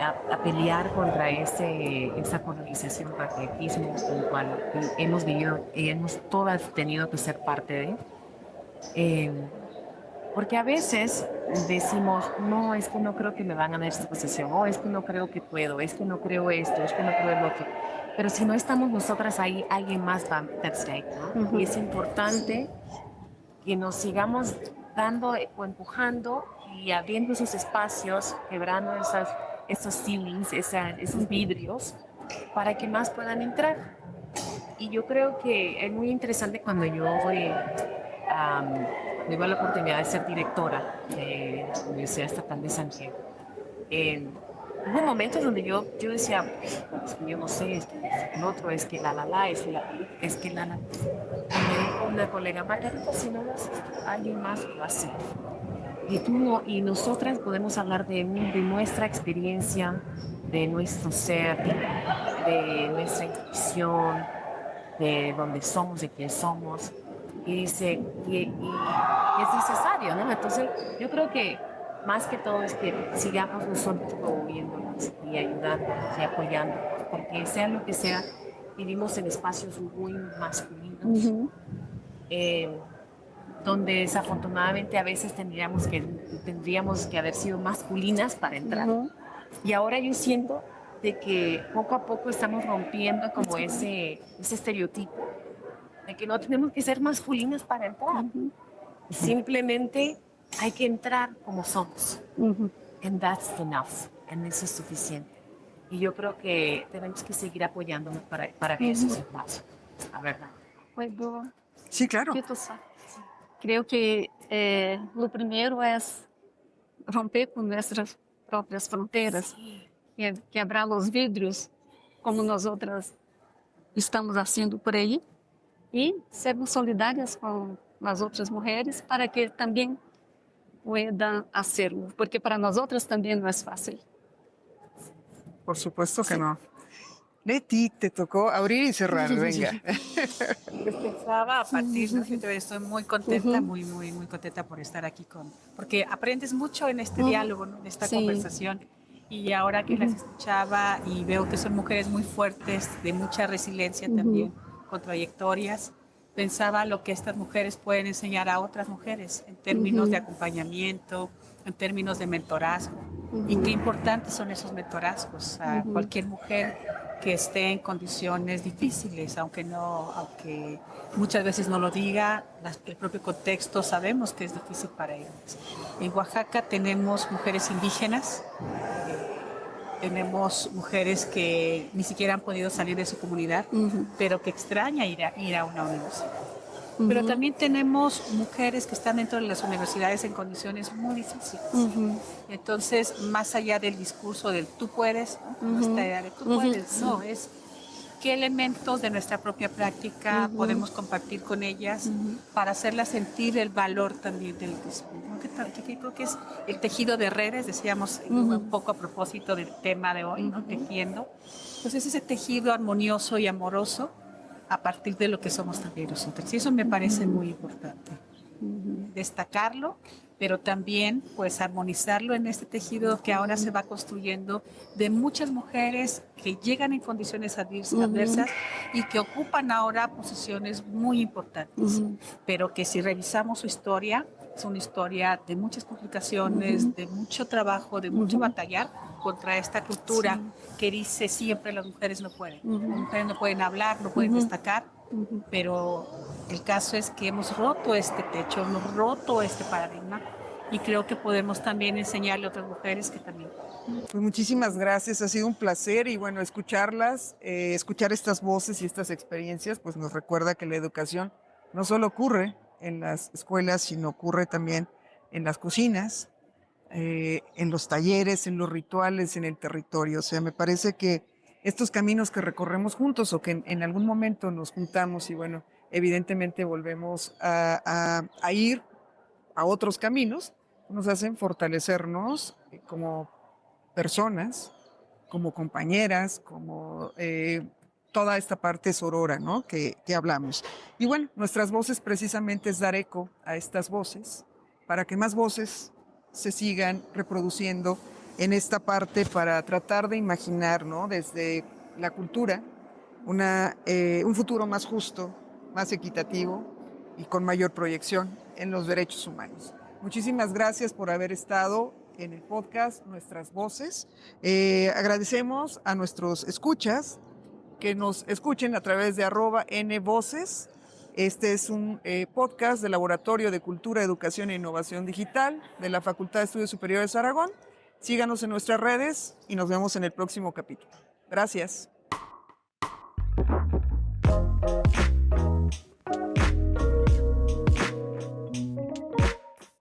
a pelear contra esa colonización, patriotismo, con el cual hemos vivido y hemos todas tenido que ser parte de. Eh, Porque a veces decimos, no, es que no creo que me van a dar esta posición, o es que no creo que puedo, es que no creo esto, es que no creo el otro. Pero si no estamos nosotras ahí, alguien más va a meterse ahí, ¿no? Y es importante que nos sigamos dando o empujando y abriendo esos espacios, quebrando esos ceilings, esos vidrios, para que más puedan entrar. Y yo creo que es muy interesante cuando yo tuve la oportunidad de ser directora de la Universidad Estatal de San Diego. Hubo momentos donde yo decía, es que yo no sé, es que el otro, es que es que la. Y me dijo una colega, Margarita, si no lo haces, alguien más lo va a hacer. Y tú no, y nosotras podemos hablar de nuestra experiencia, de nuestro ser, de nuestra intuición, de dónde somos, de quién somos. Y dice, y es necesario, ¿no? Entonces, yo creo que más que todo es que sigamos nosotros promoviéndonos y ayudándonos y apoyándonos, porque sea lo que sea, vivimos en espacios muy masculinos, donde desafortunadamente a veces tendríamos que haber sido masculinas para entrar. Y ahora yo siento de que poco a poco estamos rompiendo como ese estereotipo de que no tenemos que ser masculinas para entrar. Simplemente hay que entrar como somos. And that's enough. And eso es suficiente. Y yo creo que tenemos que seguir apoyándonos para que eso se pase. La verdad. Puedo Sí, claro. Creo que lo primero es romper con nuestras propias fronteras, quebrar los vidrios, como nosotras estamos haciendo por aí, e sermos solidárias com as outras mulheres para que também puedan hacerlo, porque para nosotras también no es fácil. Por supuesto que no. Leti, te tocó abrir y cerrar, venga. Pues pensaba a partir, ¿no? Yo estoy muy contenta, muy contenta por estar aquí porque aprendes mucho en este diálogo, ¿no? En esta conversación. Y ahora que las escuchaba y veo que son mujeres muy fuertes, de mucha resiliencia también, con trayectorias, pensaba lo que estas mujeres pueden enseñar a otras mujeres en términos de acompañamiento, en términos de mentorazgo. Y qué importantes son esos mentorazgos a cualquier mujer que esté en condiciones difíciles, aunque muchas veces no lo diga, el propio contexto sabemos que es difícil para ellas. En Oaxaca tenemos mujeres indígenas, tenemos mujeres que ni siquiera han podido salir de su comunidad, pero que extraña ir a una universidad. Pero también tenemos mujeres que están dentro de las universidades en condiciones muy difíciles. Entonces, más allá del discurso del tú puedes, ¿no? Esta idea de tú puedes, no, es qué elementos de nuestra propia práctica podemos compartir con ellas para hacerlas sentir el valor también del discurso. Que creo que es el tejido de redes, decíamos un poco a propósito del tema de hoy, ¿no? Tejiendo. Entonces, ese tejido armonioso y amoroso a partir de lo que somos también nosotros. Y eso me parece muy importante. Destacarlo, pero también pues armonizarlo en este tejido que ahora se va construyendo de muchas mujeres que llegan en condiciones adversas y que ocupan ahora posiciones muy importantes, pero que si revisamos su historia, es una historia de muchas complicaciones, de mucho trabajo, de mucho batallar contra esta cultura que dice siempre las mujeres no pueden. Las mujeres no pueden hablar, no pueden destacar, pero el caso es que hemos roto este techo, hemos roto este paradigma y creo que podemos también enseñarle a otras mujeres que también. Pues muchísimas gracias, ha sido un placer y bueno, escucharlas, escuchar estas voces y estas experiencias, pues nos recuerda que la educación no solo ocurre en las escuelas, sino ocurre también en las cocinas, en los talleres, en los rituales, en el territorio. O sea, me parece que estos caminos que recorremos juntos o que en algún momento nos juntamos y bueno, evidentemente volvemos a ir a otros caminos, nos hacen fortalecernos como personas, como compañeras, como toda esta parte sorora, ¿no? que hablamos. Y bueno, nuestras voces precisamente es dar eco a estas voces para que más voces se sigan reproduciendo en esta parte para tratar de imaginar, ¿no? Desde la cultura un futuro más justo, más equitativo y con mayor proyección en los derechos humanos. Muchísimas gracias por haber estado en el podcast Nuestras Voces. Agradecemos a nuestros escuchas que nos escuchen a través de @nvoces. Este es un podcast del Laboratorio de Cultura, Educación e Innovación Digital de la Facultad de Estudios Superiores Aragón. Síganos en nuestras redes y nos vemos en el próximo capítulo. Gracias.